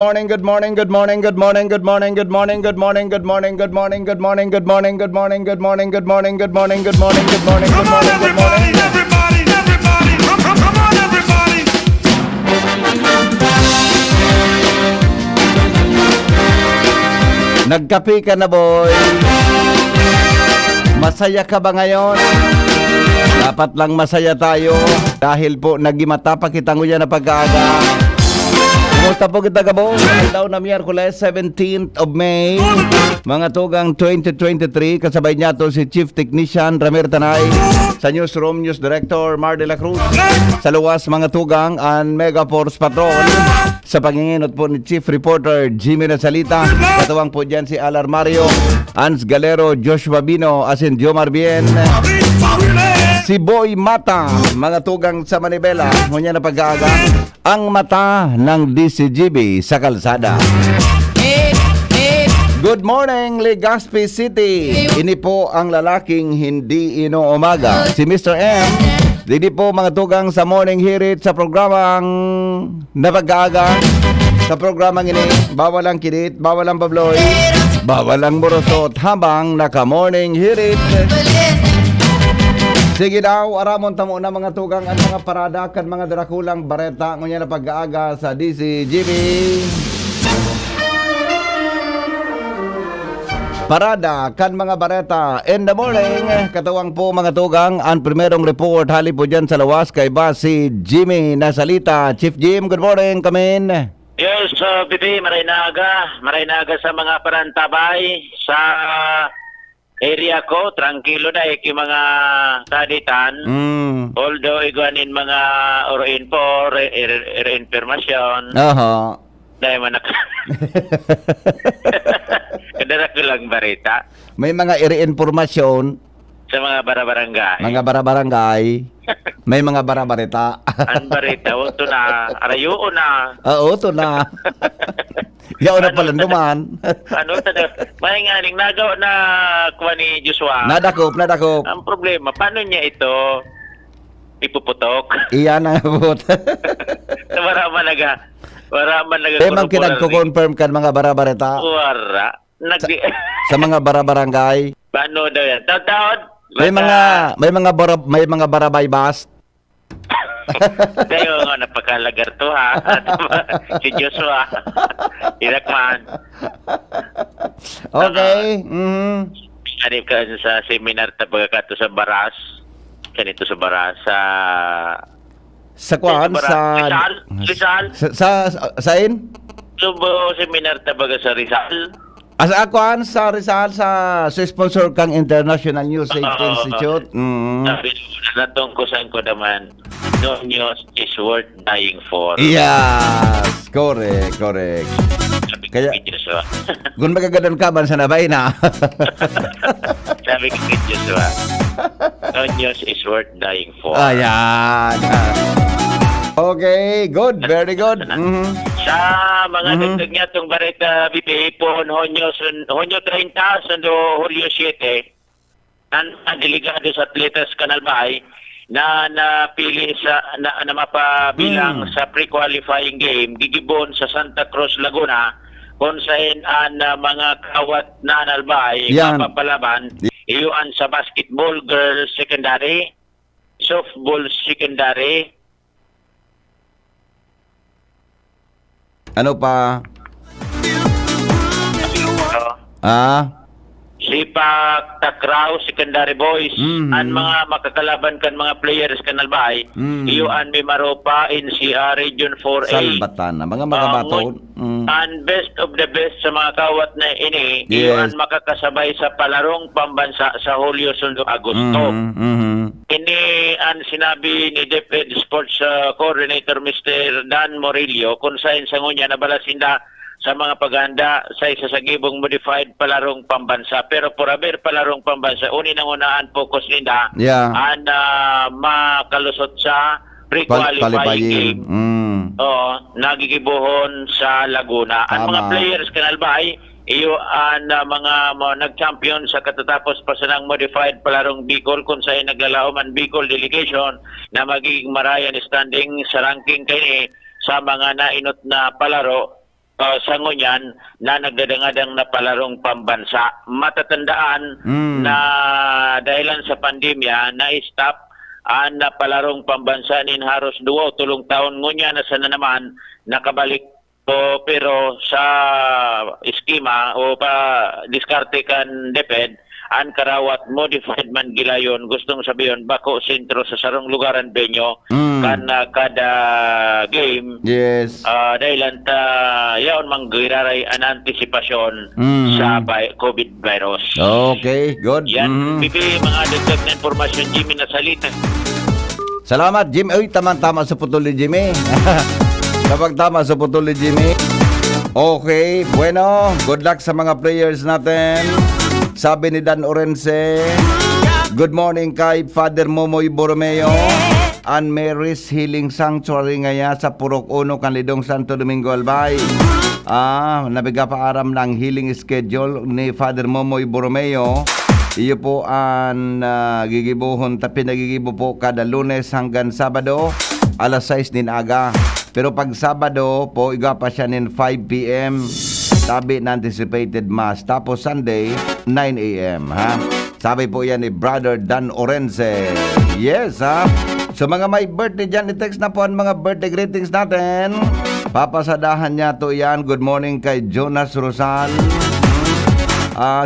Morning, good morning, good morning, good morning, good morning, good morning, good morning, good morning, good morning, good morning, good morning, good morning, good morning, good morning, good morning, good morning, good morning, good morning, good morning. Everybody, come on, everybody. Nagkape ka na, boy. Masaya ka ba ngayon? Dapat lang masaya tayo dahil po nagimata pa kitang uyan na pag-aaga. Kumusta po kita gabo? Daw na Miyerkules 17th of May, mga tugang 2023. Kasabay niya to si Chief Technician Ramir Tanay, sa Newsroom News Director Mar de la Cruz, sa luwas mga tugang and Mega Force Patrol, sa panginginot po ni Chief Reporter Jimmy Nasalita, katuwang po dyan si Alar Mario, Ans Galero, Joshua Bino, asin Jomar Bien, si Boy Mata, mga tugang sa Manibela. Ngunya na pag-aaga ang mata ng DCGB sa kalsada. Good morning, Legazpi City. Ini po ang lalaking hindi inuumaga, si Mr. M. Didi po mga tugang sa morning hirit sa programang napag-aaga. Sa programang ini, bawal ang kinit, bawal ang babloy, bawal ang burosot habang naka-morning hirit. Sige daw, aramon tamo na mga tugang at mga parada kan mga darakulang bareta ngunya na pag-aaga sa DCGB. Parada kan mga bareta in the morning. Katawang po mga tugang ang primerong report hali po dyan sa lawas kay ba si Jimmy Nasalita. Chief Jim, good morning, kamin. Yes, Bibi, maray na aga sa mga parantabay sa area ko, tranquilo na yung mga kaditan. Although iguanin mga reinformasyon. Oho. Dahil manak. Kadara ko lang barita. May mga iri-informasyon Sa mga barabarangay. mga barabarangay. May mga barabareta. Ang barita, uto na, arayo na. Oo, to na. Yaw na pala naman. Ano, may nganing nagawa na kuha ni Joshua. Nadakop. Ang problema, paano niya ito ipuputok? Iyan ang abot. Wala man naga. Temang kinagko-confirm kan mga barabareta Wara. sa mga barabarangay. Paano daw yan? Taon? May mga barabay bus. Tayo nga napakalagar to ha. Si Joshua. Irakman. Okay. Anip ka sa seminar tabaga ka to sa Baras. Kanito sa Baras. Sa kuan sa Rizal. sain? Subo seminar tabaga sa Rizal. Asa kuan sa Rizal sa sponsor kang International News Safety Institute. Sabi natungkusan ko naman, no news is worth dying for. Yes, correct. Sabi ko Kaya- kay Joshua. Gun magagadan ka man sa nabay na. Sabi ko kay Joshua, no news is worth dying for. Ayan. Okay, good, very good. Sa mga dagdag niya itong bareta BPI-PON, Honyo 30, Sundo Hulyo 7, na delegado sa Atletas Canalbay na napili na mapabilang sa pre-qualifying game, gigibon sa Santa Cruz, Laguna, kung saan ang mga kawat na Analbay Yan. mapapalaban, iyuan sa basketball girls secondary, softball secondary, Ano pa? Ah? Sipak, Takraw, Secondary Boys, ang mga makakalaban kan mga players kanalbay, iyuan mi maropa in CR Region 4A. Salbatan na. Mga baton. And best of the best sa mga kawat na ini, Yes. iyuan makakasabay sa palarong pambansa sa Hulyo, Sundo, Agosto. Ini ang sinabi ni DepEd Sports Coordinator Mr. Dan Morillo kung saan sa ngunya nabalasinda sa mga paghanda sa isa sa gibong modified palarong pambansa. Pero por haber palarong pambansa, uni nang unaan focus nila Yeah. ang makalusot sa pre-qualifying game. Nagigibuhon sa Laguna. Ang mga Tama. players kanalbay, iyo ang mga nag-champion sa katatapos pa sa ng modified palarong Bicol kung saan naglalaom ang Bicol delegation na magiging marayan standing sa ranking kini sa mga nainot na palaro sango niyan na nagdadangadang na palarong pambansa. Matatandaan na dahilan sa pandemya na-stop ang napalarong pambansa nin haros 2 tulong taon ngunya na sana naman nakabalik po pero sa eskema o pa diskarte kan DepEd an karawat modified man gilayon gustong sabihin bako sentro sa sarong lugaran benyo kan kada game Yes. dahilan ta yaon manggiraray an antisipasyon sa COVID virus. Okay, good. Yan, bibi mga dagdag na informasyon Jimmy na salita. Salamat, Jim. Uy, tama-tama sa putol ni Jimmy. Kapag tama sa putol ni Jimmy. Okay, bueno. Good luck sa mga players natin. Sabi ni Dan Orense, good morning kay Father Momoy Borromeo and Mary's Healing Sanctuary ngaya sa Purok 1, Canlidong, Santo Domingo, Albay. Nabiga pa aram ng healing schedule ni Father Momoy Borromeo. Iyo po ang gigibuhon tapi nagigibo po kada Lunes hanggang Sabado alas 6 din aga. Pero pag Sabado po iga pa siya nin 5 p.m. Tabi na anticipated mass. Tapos Sunday 9 a.m. ha. Sabi po yan ni Brother Dan Orense. Yes ha. So mga may birthday dyan, i-text na po ang mga birthday greetings natin. Papasadahan niya to yan. Good morning kay Jonas Rosal.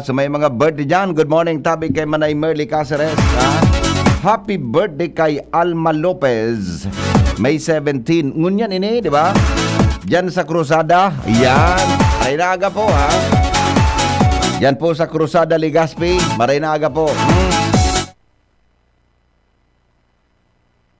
So may mga birthday dyan. Good morning tabi kay Manay Merly Caceres. Happy birthday kay Alma Lopez. May 17. Ngunyan ini, di ba? Diyan sa Cruzada. Yan. Maray na aga po, ha? Yan po sa Cruzada, Legazpi. Maray na aga po.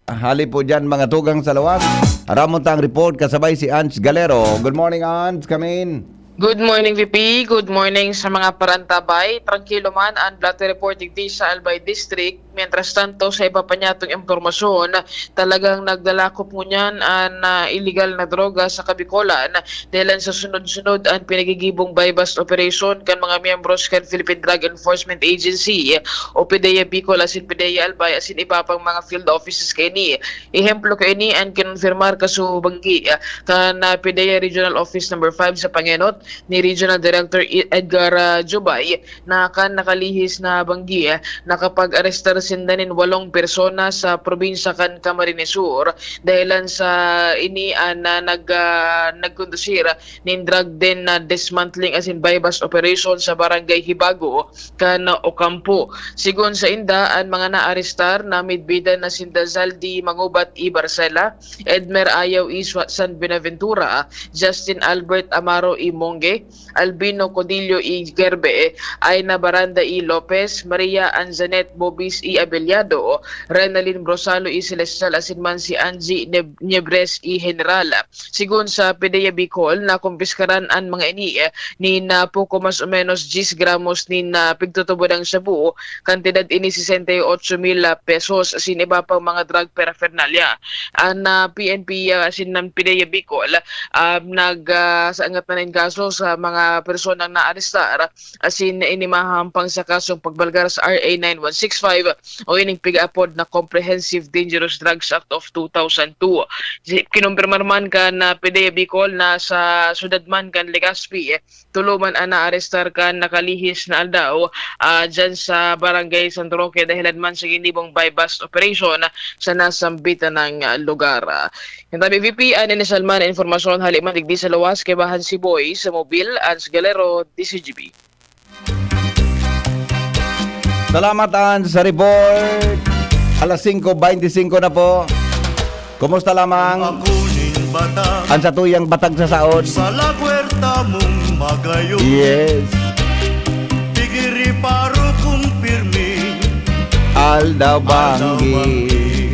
Hali po dyan mga tugang sa lawas. Ramon tang report kasabay si Ange Galero. Good morning, Ange. Come in. Good morning, VP. Good morning sa mga parantabay. Tranquilo man ang blood reporting day sa Albay District. Mientras tanto, sa iba pa niya itong impormasyon, talagang nagdalakop mo niyan ang illegal na droga sa Kabikolan dahil sa sunod-sunod ang pinagigibong buy-bust operation kan mga miyembros kan Philippine Drug Enforcement Agency o PDEA Bicol asin PDEA Albay asin iba pang mga field offices kay ni. Ehemplo kay ni ang kinonfirmar kasubanggi kan PDEA Regional Office number 5 sa Pangenot ni Regional Director Edgar Jubay na kan nakalihis na banggi na kapag arestar sindanin 8 persona sa probinsya kan Camarines Sur dahilan sa inian na nagkondusir nin drug den na dismantling as in buy-bust operation sa barangay Hibago kan Ocampo. Sigon sa inda ang mga naarestar na midbida na sinda Zaldi Mangubat I Barcela, Edmer Ayaw I San Benaventura, Justin Albert Amaro I Monge, Albino Codillo I Gerbe, Aina Baranda I Lopez, Maria Anzanet Bobis I Abeliado, Renalyn Brosalo I Celestial asinman si Angie Niebres I General. Sigun sa PDEA Bicol na kumpiskaran ang mga ini ni na poco mas o menos 10 gramos ni na pigtutubo ng shabu, kantidad ini 68,000 pesos sin iba pang mga drug paraphernalia. Ang PNP asin ng PDEA Bicol nagsaangat na ng kaso sa mga personang naarestar asin inimahampang sa kasong pagbalgar sa RA 9165 o ining pig-apod na Comprehensive Dangerous Drugs Act of 2002. Kinumpirmar man kan na PDEA Bicol na sa sudad man kan Legazpi tuluman ang naarestar kan nakalihis na aldaw dyan sa barangay Santo Roque dahilan man sa ginibong buy-bust operation sa nasambitan ng lugar. Yung tabi VP, ni Salman na informasyon haliman digdi sa lawas kay Bahan si Boy sa Mobil, Ans Galero, DCGB. Salamat, Ange, sa report. Alas 5:25 na po. Kumusta lamang? Ang sa tuyang batag sa saod. Sa la puerta mong magayo. Yes. Tigiri paro kung pirmi. Aldaw Banggi.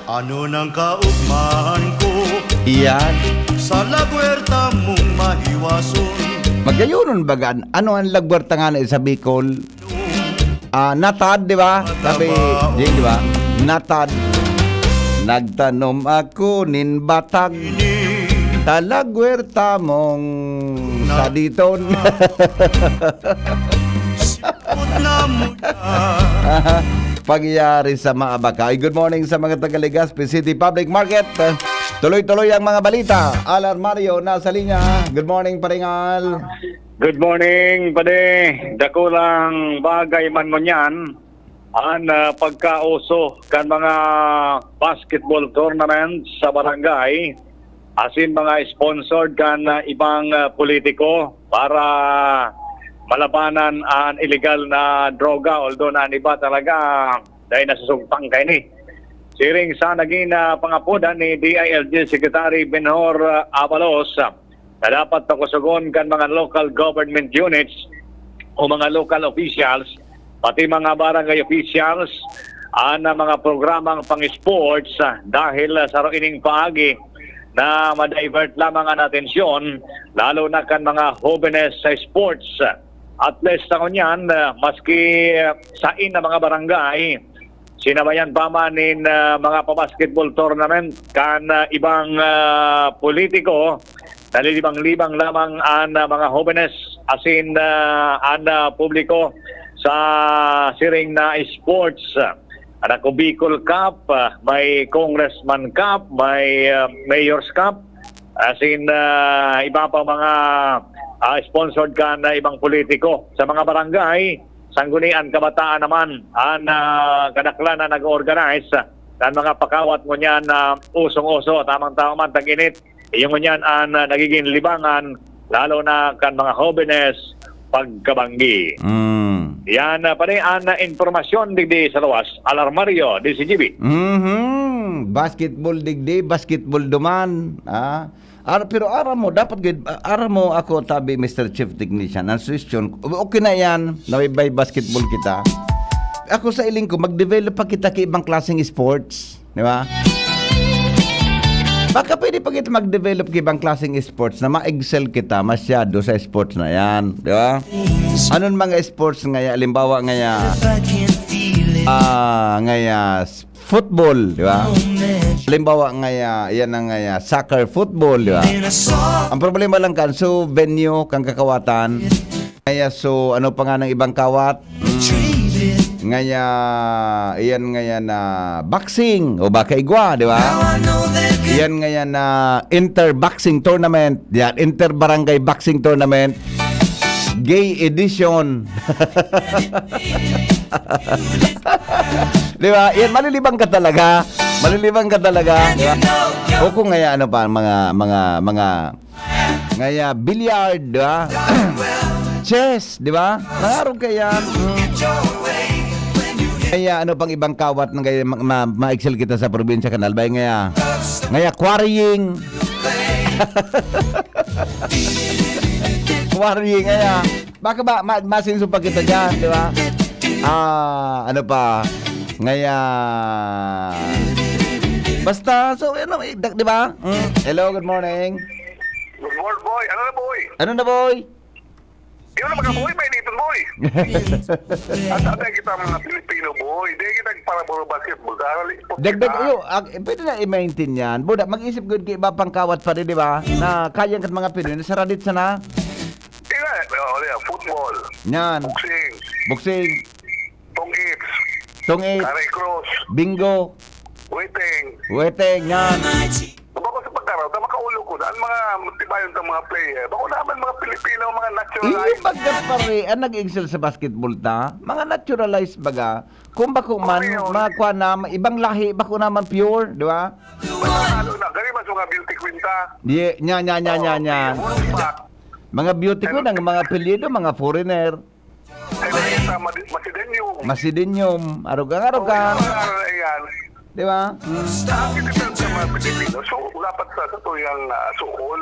Ano nang kaugmahan ko? Yan. Sa la puerta mong mahiwason. Magayunon bagan. Ano ang lagwarta nga na sa Bicol? Natad, di ba? Sabi, di ba? Natad. Nagtanom ako nin batag. Talagwerta mong sa diton. Sipot na mo Pagyari sa mga bakay. Good morning sa mga taga Legazpi City Public Market. Tuloy-tuloy ang mga balita. Alar Mario nasa linya. Good morning, Paringal. Good morning, pade. Dakulang bagay man mo niyan ang pagkauso kan mga basketball tournaments sa barangay asin mga sponsored kan ibang politiko para malabanan ang illegal na droga, although na iba talaga dahil nasusugtang kayo ni. Siring sa naging pangapudan ni DILG Secretary Benhor Avalos na dapat takusugon kan mga local government units o mga local officials, pati mga barangay officials, ang mga programang pang-sports dahil sa roining paagi na ma-divert lamang ang atensyon, lalo na kan mga jóvenes sa sports. At least sa kunyan, maski sain na mga barangay, sinabayan pa man in mga pa-basketball tournament kan ibang politiko, nalilibang-libang lamang ang mga jóvenes asin ang publiko sa siring na sports. Anak ko Bicol Cup, may Congressman Cup, may Mayor's Cup, asin iba pa mga sponsored ka na ibang politiko. Sa mga barangay, sanggunian kabataan naman ang kadaklan na nag-organize ng mga pakawat mo niyan na usong-uso, tamang-tama man tag-init. Iyon mo niyan ang nagiging libangan, lalo na kan mga jóvenes pagkabanggi. Yan pa rin ang informasyon digdi sa lawas. Alar Mario, DCGB. Basketball digdi, basketball duman. Pero ara mo, dapat ara mo ako tabi Mr. Chief Technician. Ang suggestion, okay na yan, nawibay basketball kita. Ako sa iling ko, mag-develop pa kita kay ibang klaseng sports. Di ba? Baka pwede pa kita mag-develop kay ibang klaseng sports na ma-excel kita masyado sa sports na yan. Di ba? Anon mga sports ngaya, halimbawa ngaya, football, di ba? Halimbawa ngaya, yan ang ngaya, soccer, football, di ba? Ang problema lang kan, so venue, kang kakawatan, ngaya, so ano pa nga ng ibang kawat? Ngaya, iyan ngaya na boxing, o baka igwa, di ba? Iyan ngaya na inter-boxing tournament, yan, inter-barangay boxing tournament, gay edition. Di ba? Yan, malilibang ka talaga. Malilibang ka talaga. Di ba? O kung ngaya, ano pa, mga ngaya, billiard, di ba? Chess, di ba? Nangarong ka yan. Ngaya, ano pang ibang kawat ng gaya, ma-excel kita sa probinsya Kanal Bay, ngaya, quarrying. Quarrying, ngaya. Baka ba, masinso pa kita dyan, di ba? Ano pa, ngaya, basta, so, ano, di ba? Hello, good morning. Good morning, boy. Ano na, boy? Ano na, boy? Ikaw na mga boy, may initon, boy. At atay kita mga Pilipino, boy. Di kita para puro basketball. Dagdag, pwede na i-maintain yan. Buda, mag-isip good kay iba pang kawat pa rin, di ba? Na kayang kat mga Pinoy, sa radit sana. Football. Yan. Boxing. Tong-its. Tong-its. Carry cross. Bingo. Waiting. Yan. Bako sa pagkaraw, makaulo ko na ang mga tibayon ng mga player. Bako naman mga Pilipino, mga naturalized. Yung bagat pare, ang nag-excel sa basketball ta, mga naturalized baga, kung bako man, mga kuha na, ibang lahi, bako naman pure, di ba? Lalo na, gani mas mga beauty queen ta. Yan. Mga beauty queen, ang mga apelyido, mga foreigner. Masidenyum. Arugang. Di ba? Sa mga Pilipino, so dapat sa tuyang sukol,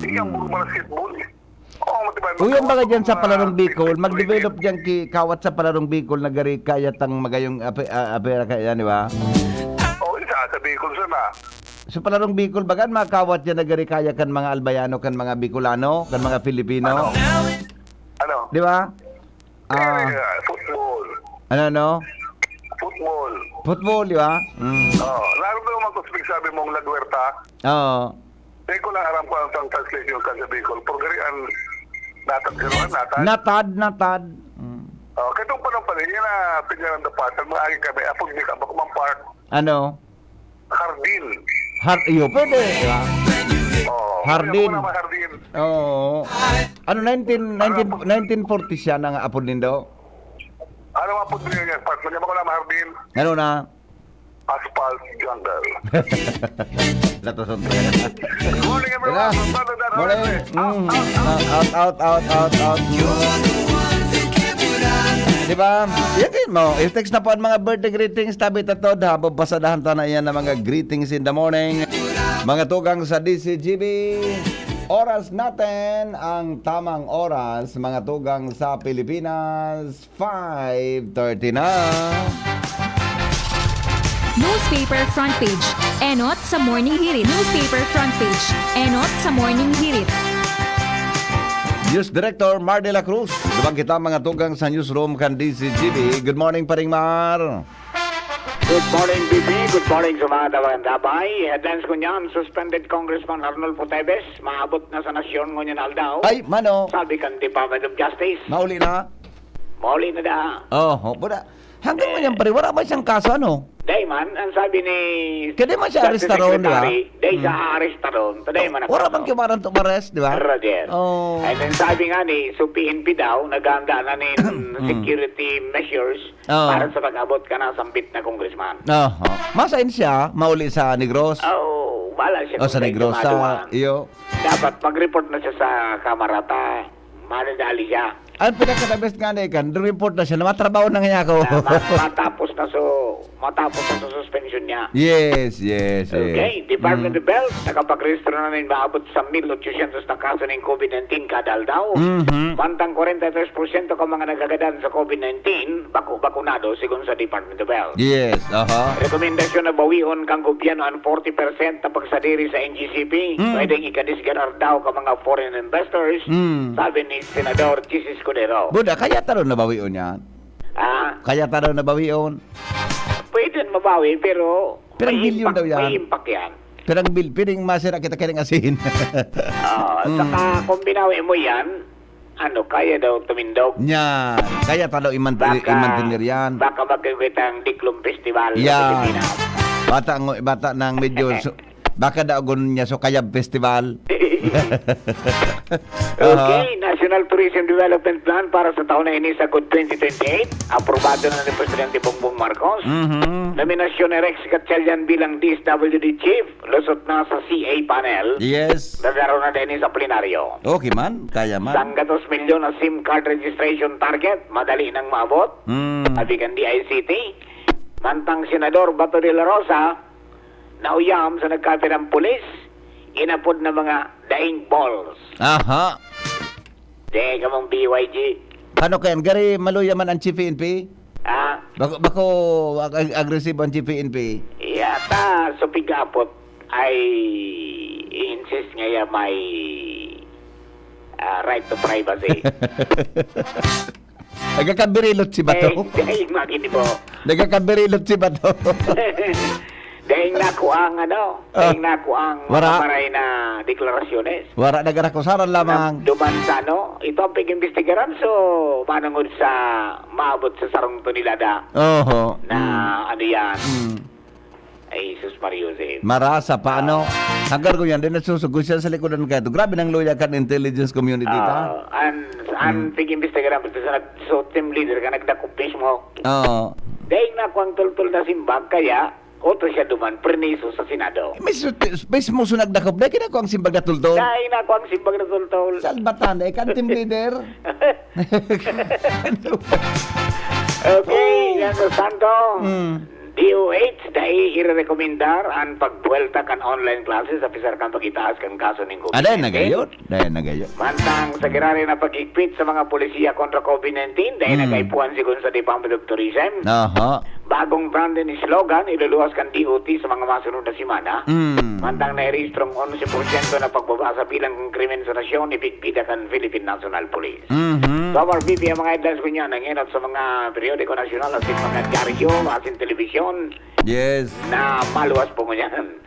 iyang puro basketball. Uyan baga dyan sa Palarong Bicol, mag-develop dyan kawat sa Palarong Bicol na gari kayat ang magayong apera kaya, di ba? Isa sa Bicol sana. So Palarong Bicol bagan mga kawat dyan na gari kaya kan mga Albayano, kan mga Bicolano, kan mga Filipino. Ano? Di ba? Football. Ano? Football, di ba? Lalo na magkusbig sabi mong Lagwerta. Oo. Di ko lang aram ko ang translation ka sa Bicol. Progrean natad. Natad. Katong panong pala, yun na pigyan ng dapatan. Maagi kami, apog di ka, bakumang park. Ano? Iyo, pwede. Diba? Hardin. Ako naman Hardin. Oo. Ano, 1940 siya nang apod nindo? Ano nga po din yung part? Nagyama ko naman Hardin. Ano na? Asphalt Jungle. Latoson. Good morning everyone. Morning. Out. Diba? Yakin mo, i-text na po ang mga birthday greetings. Tabi tatod, habang pasadahan ta na yan ng mga greetings in the morning. Mga tugang sa DCGB. Oras natin, ang tamang oras, mga tugang sa Pilipinas, 5:30 na. Newspaper front page. Enot sa Morning Hirit. Newspaper front page. Enot sa Morning Hirit. News Director Mar de la Cruz. Dubang kita mga tugang sa newsroom kan DCGB. Good morning, Paring Mar. Good morning, BP. Good morning sa mga tabay. Headlines ko niyan, suspended Congressman Arnolfo Teves, maabot na sa nasyon ngunyan aldaw. Ay, mano. Sabi kan Department of Justice, Mauli na. mauli na da. Oh, buda. Hanggang mo yan, pare, wala ba siyang kaso, ano? Day man, ang sabi ni Kaya di man siya Justice arrestaron, di ba? Secretary, day sa arrestaron. Taday man Wala bang kimaran to arrest, di ba? Roger. Oh. And then sabi nga ni, so PNP daw, naghanda na ni security measures Oh. para sa pag-abot ka na sambit na congressman. Oho. Masain siya, mauli sa Negros. Oh, wala siya. O sa kung Negros, sa'yo sa dumaan. iyo. Dapat mag-report na siya sa kamarata. Manadali siya. Ang pinaka-best nga na ikan, report na siya, na matrabaho na nga ako. Matapos na sa suspension niya. Yes. Okay, Department of Health, nakapag-register na rin maabot sa 1,800 na kaso ng COVID-19 kadal daw. Mantang 43% ka mga nagagadan sa COVID-19, bakunado sigon sa Department of Health. Yes, Rekomendasyon na bawihon kang gobyerno ang 40% na pagsadiri sa NGCP. Pwedeng ikadisgarar daw ka mga foreign investors. Sabi ni Senador Jesus Cordero. Buda, kaya taro na bawion yan? Ah, Kaya taro na bawion? pwede mabawi pero Pero bilyon daw yan. May impact yan. Pirang bil, piring masira kita kiring asin. Saka kung binawi mo yan, kaya daw tumindog. Yan. Kaya talo imantinir yan. Baka magkagwit ang Diklum Festival sa Yan. Pilipinas. Bata ng medyo, baka daogon niya so kayab festival. Okay, National Tourism Development Plan para sa taon na ini sa 2028. Aprobado na ni Presidente Bongbong Marcos. Nominasyon ni Rex Gatchalian bilang DSWD Chief. Lusot na sa CA panel. Yes. Nagkaroon na din sa plenaryo. Okay man, kaya man. Sangga 2 milyon na SIM card registration target. Madali nang maabot. Abigan DICT. Mantang Senador Bato de la Rosa, nauyam sa nagkapirang pulis, inapod na mga daing balls. Aha. Di ka mong BYG. Ano kayan? Gari maluya man ang Chief PNP? Ah, Bako aggressive ang Chief PNP? yata sa pigapot ay insist ngayon may right to privacy. Nagkakabirilot si Bato. Dahil magini po. Nagkakabirilot si Bato. Dahil naku ang dahil naku ang Wara. maray na deklarasyones. Wara nagarakusaran lamang. Duman sa ito ang pag-imbestigaran so manangod sa maabot sa sarong to nila da Oho. na ano yan ay Jesus Mario Jose. Marasa paano? Hanggang ko yan, din nagsusugod siya sa likodan kayo. Grabe nang loya kan intelligence community ta. Ang pag-imbestigaran so team leader ka nagdakumpis mo. Oo. Dahil naku ang tultul na simbag kaya oto siya duman perniso sa Senado. May sumuso nagdakop. Dahil kinako ang simbag na tultol. Dahil naku ang simbag na tultul. Salbatan, kan team leader. Okay, yan sa Santo. DOH dahil i-rekomendar ang pagbuelta kan online classes sa pisar kan pagitaas kan kaso ng COVID-19. Dahil nagayot. Mantang sa girari na pag-ikpit sa mga polisiya kontra COVID-19 dahil nagaipuan sigon sa Department of Tourism. Aha. Bagong brand ni slogan, iluluwas kan DOT sa mga masunod na simana. Mantang nairehistrong 11% na pagbaba sa bilang ng krimen sa nasyon, ipigpida kan Philippine National Police. So, our BP, ang mga headlines ko niya, nanginap sa mga periodiko nasyonal, asin mga dyaryo, asin telebisyon, Yes. na maluwas po mo yan.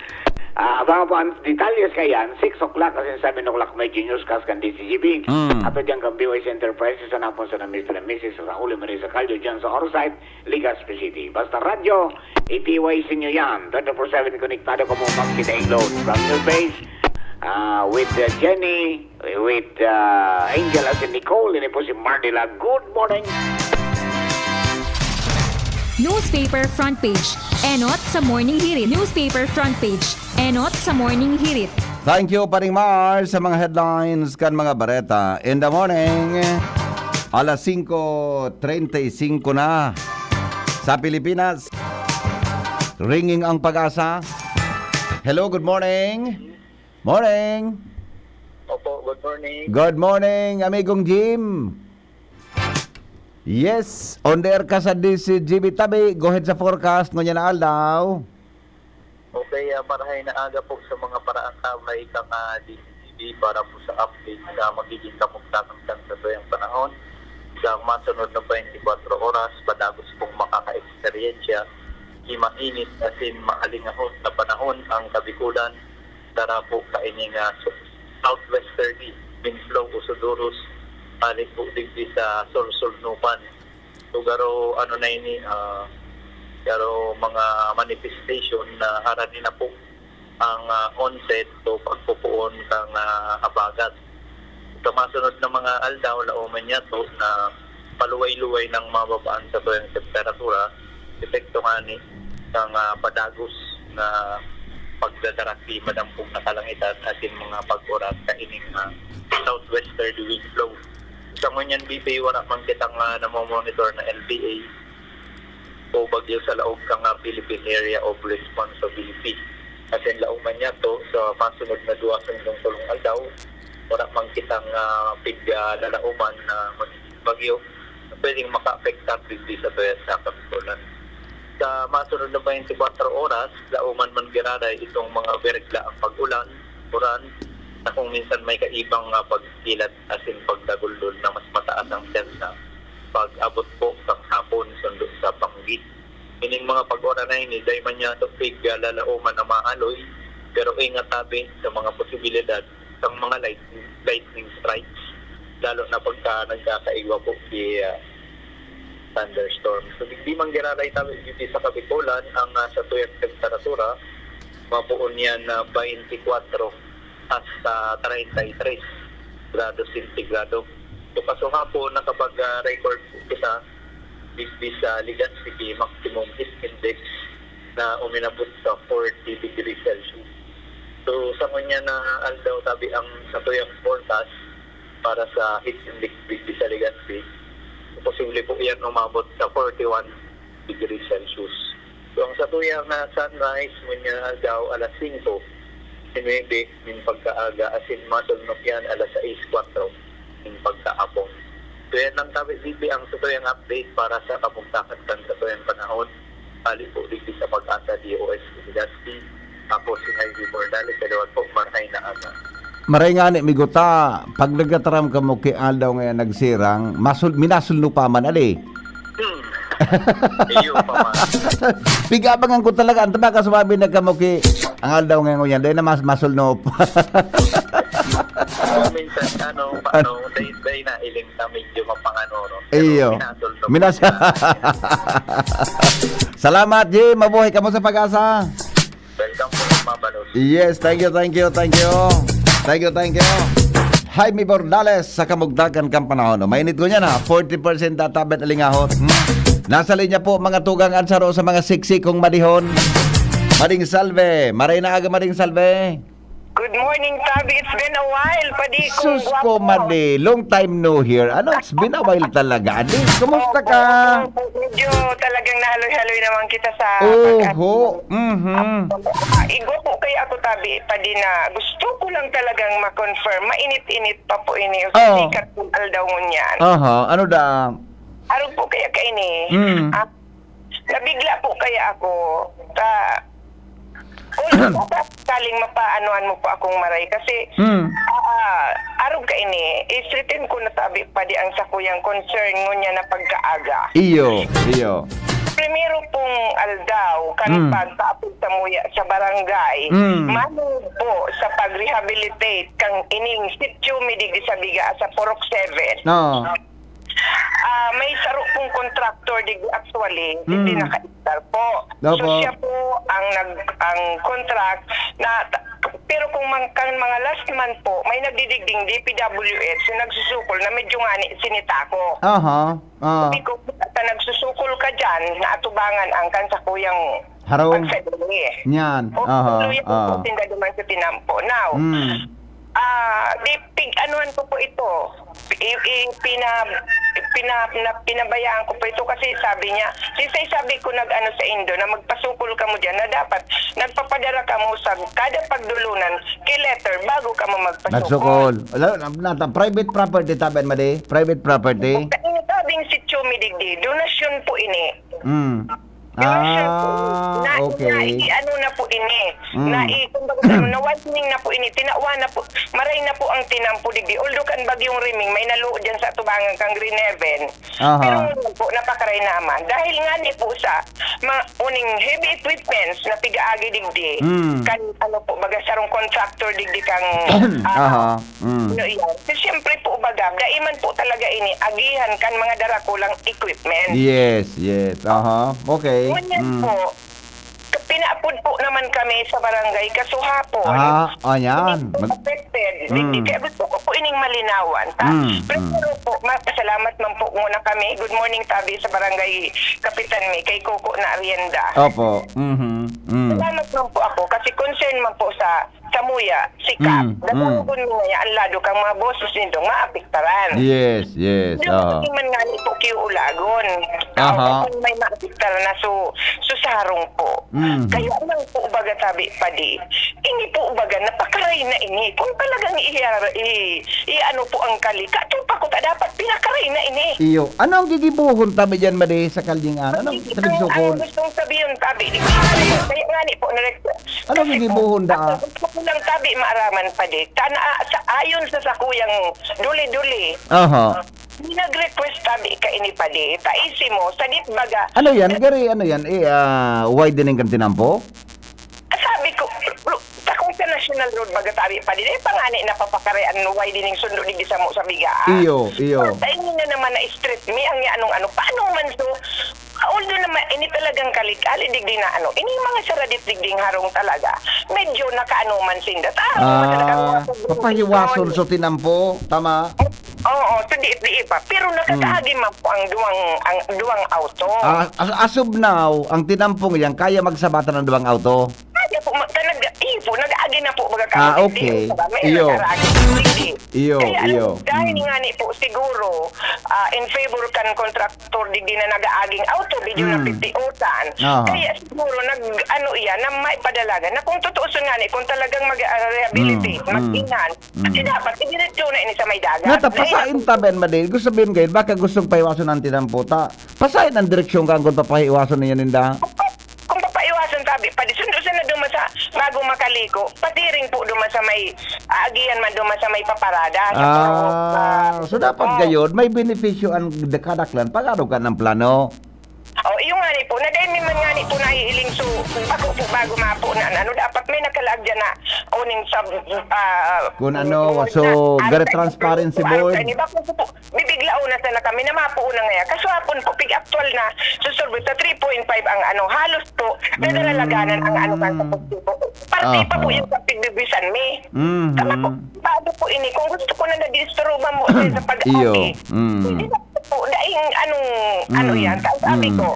Mga detalyes kayan, 6 o'clock kasi 7 o'clock may newscast kan DCGB. Ato dyan kang BYC Enterprises sa napon sa Mr. and Mrs. sa Huli Marisa Caldo dyan sa Orsite, Legazpi City. Basta radyo, i-PYC nyo yan. 24/7 konektado ko mo magkitaing load from your base. With Jenny, with Angel at Nicole, ini po si Mardila. Good morning. Newspaper front page. Enot sa Morning Hirit. Newspaper front page. Enot sa Morning Hirit. Thank you, Paring Mars, sa mga headlines kan mga bareta. In the morning, alas 5:35 na sa Pilipinas. Ringing ang pag-asa. Hello, good morning. Morning. Opo, good morning. Good morning, amigong Jim. Yes, on the air ka sa DCGB tabi. Go ahead sa forecast ngunyan na aldaw. Okay, marahay na aga po sa mga paraang kamay kang DCTV para po sa update na magiging kamugtakang sa tuyang panahon. Sa masunod na 24 oras, padagos pong makaka-eksperyensya, mainit as in maalingahon na panahon ang kabikulan. Tara po kaining southwesterly wind flow o suduros, alit po digdi sa Sorsolnupan. So garo ano na ini, garo mga manifestation na harani na po ang onset o pagpupuon kang habagat. Sa masunod na mga aldaw, lauman niya to na paluway-luway ng mababaan sa tuyang temperatura, epekto nga ni ng padagos na pagdadaraki madampong nakalangitan atin mga pag-oras kaining southwesterly wind flow. Sa ngunyan BP, wala man kitang namomonitor na LBA o bagyo sa laog kang Philippine Area of Responsibility. At yung lauman niya to sa masunod na duwas ng tulong aldaw, wala man kitang lalauman na bagyo na pwedeng maka-affectan digdi sa tuyas sa kapitulan. Sa masunod na 24 oras, lauman man giraday itong mga bergla ang pag-ulan, uran, na kung minsan may kaibang pagkilat as in pagdagulol na mas mataas ang sensa pag-abot po sa hapon sundo sa panggit. Ining mga pag-ora na ini, dahil man niya ito lalauman na maaloy, pero ingat tabi sa mga posibilidad ng mga lightning strikes, lalo na pagka nagkakaigwa po si thunderstorm. So, di man giraray tabi dito sa Kabikulan, ang sa tuyang temperatura, mapuon yan na 24 hasta 33 grado centigrado. So, kaso nga po, nakapag-record po kita sa Legazpi maximum heat index na uminabot sa 40 degrees Celsius. So, sa kanya na aldaw tabi ang sa tuyang forecast para sa heat index sa Legazpi, posible po yan umabot sa 41 degrees Celsius. So, ang sa tuyang na sunrise, muna daw alas 5, sinuwebe, min pagkaaga, asin masulnok yan alas 6:04, min pagkaapong. So, yan lang tabi, Bibi, ang sa tuyang update para sa kapugtakan sa tuyang panahon. Pali po, dito sa Pag-asa DOS Legazpi. Ako si Heidi Bordales, kalawat po, marhay na aga. Maray nga ni miguta, pag nagataram ka mo kay aldaw ngayon nagsirang, minasulno pa man ali. Iyo pa man. Pigabangan ko talaga, ang tama ka sumabi na ka mo kay ang aldaw ngayon yan, dahil na masulno pa. Minsan, paano, dahil na iling na medyo mapangano, no? Iyo. Salamat, Jim. Mabuhay ka mo sa Pag-asa. Welcome po, Mabalos. Yes, thank you. Thank you. Jaime Bordales sa Kamugdagan kang panahon. Mainit ko niya na, 40% tatabet alingahot. Nasa linya po mga tugang ansaro sa mga siksikong madihon. Mading Salve. Maray na aga, Mading Salve. Good morning, Tabi. It's been a while. Padi kong Sus ko, Madi. Long time no here. Ano, it's been a while talaga. Adi, kumusta ka? Medyo talagang nahaloy-haloy naman kita sa Oho. Igo po kay ako, Tabi. Padi na gusto ko lang talagang ma-confirm. Mainit-init pa po ini. Sikat po aldaw mo niyan. Ano da? Araw po kaya ka ini. Nabigla po kaya ako. Kaling mapaanoan mo po akong maray kasi araw ka ini isritin ko na tabi pa di ang sakuyang concern mo niya na pagkaaga. Iyo. primero pong aldaw kan pagtaapod sa muya sa barangay manod po sa pag-rehabilitate kang ining sitio midig sa biga sa Purok 7. No. May saro pong contractor dig actually hindi naka-install po. Opo. So siya po ang contract na pero kung mga last month po may nagdidigding DPWH yung nagsusukol na medyo ngani sinita ko. Aha. Sabi ko, basta nagsusukol ka dyan na atubangan ang kansakuyang Harong. pagsadali. Yan. O, Aha. tuloy po tinda duman sa tinampo. Now, anuhan ko po ito. Pinabayaan ko po ito kasi sabi niya, sabi ko nag-ano sa Indo na magpasukol ka mo dyan na dapat nagpapadara ka mo sa kada pagdulunan kay letter bago ka mo magpasukol. Nagsukol. Private property taban madi. Private property. Sabing si Chumi Digdi, donasyon po ini. Okay. Ano na po ini. Na warning na po ini. Tinawa na po. Maray na po ang tinampo digdi. Although kan bagyong riming, may naluod dyan sa tubangan kang Green Heaven. Pero ngayon po, napakaray naman. Dahil nga ni po sa mga uning heavy equipments na pigaagi digdi. Kan ano po, baga sarong contractor digdi kang siyempre po baga, daiman po talaga ini, agihan kan mga darakulang equipment. Yes. Okay. Ngunyan po, pinaapod po naman kami sa barangay Kasuhapon. Ayan. Affected. Kaya gusto ko po ining malinawan. Pero po, pasalamat man po muna kami. Good morning, Tabi, sa barangay Kapitan Mi, kay Coco na Arienda. Opo. Salamat man po ako kasi concern man po sa Muya, sikap. Dagugun mo nga ang lado kang mga boses nito maapiktaran. Yes. Hindi man nga po kiulagon. Kung may maapiktaran na susarong po. Kaya lang po baga tabi padi. Ini po baga napakaray na ini. Kung talagang ano po ang kalika, ito pa ko dapat pinakaray na ini. Iyo. Ano ang gigibuhon tabi dyan madi sa kaldingan? Anong Ang gustong sabihin tabi. Kaya nga ni po ano ang gigibuhon da? Lang tabi maaraman pa di. Ayon sa sakuyang duli-duli. Nag-request tabi ka ini pa di. Taisi mo, sadit baga. Ano yan? Gary, ano yan? Widening kan tinampo? Sabi ko, takong sa National Road baga tabi pa di. Pangani na papakarean widening sundo di sa mo sa bigaan. Iyo. Dahil na naman na street me ang anong paano man so although naman ini talagang kalikali digdi na ini mga saradit digding harong talaga medyo nakaano man sinda papahiwason so tinampo tama. Oo, di pa pero nakakaagi man po ang duwang auto. As of now ang tinampong yan kaya magsabatan ng duwang auto. Kaya po nag-aagi na po baga okay. Iyo. Dahil nga ni po siguro in favor kan contractor digdi na nag-aaging auto medyo na 50-otan. Kaya siguro na may padalagan na kung tutuuson nga ni kung talagang mag-rehabilitate, mag-inan, kasi dapat idiretso na ini sa may dagat. Pasain taben madin. Gusto sabihin kayo, baka gustong paiwason ng tinamputa. Pasain ang direksyon kang kung papahiwason niya ninda. Kung papaiwason tabi, padisundo sa na duma sa bago makaliko, patiring po duma sa may agian man duma sa may paparada. So dapat gayon, may benepisyo ang dekadaklan pag araw ka ng plano. Yung nga ni po, nadaymi man nga ni po nahihiling so bago mapo na dapat may nakalag dyan na uning sa kung very transparency board. Bibiglao na sana kami na mapo na nga kaso hapon po pig actual na susurvey sa 3.5 ang halos po nadaralaganan ang kan sa pagsipo. Parte pa po yung pagbibisan mi. Tama po, bago po ini kung gusto ko na nag-disturban mo sa pag-ati. Hindi na po daing yan sabi ko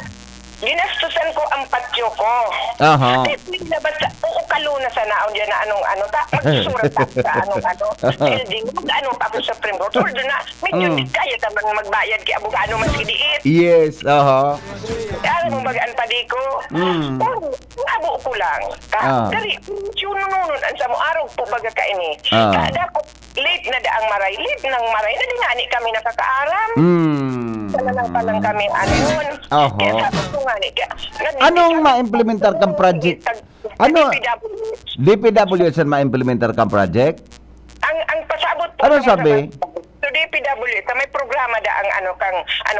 ginastusan ko ang patyo ko. Basta uukalo na sa naon dyan na magsusurat sa building, pa po sa Supreme Court. Ordo na, medyo di kaya tamang magbayad kay abogado mas idiit. Yes, Alam mo bagaan pa di ko? Abo ko lang. Dari, nununun, ang sa mo araw po baga ka ini. Dapat late na daang maray, na dingani kami nakakaaram. Palang kami Kaya sabi ko nga anong ma-implementar kang project? DPW saan ma-implementar kang project? Ang pasabot po ano sabi? So DPW may programa programa da ang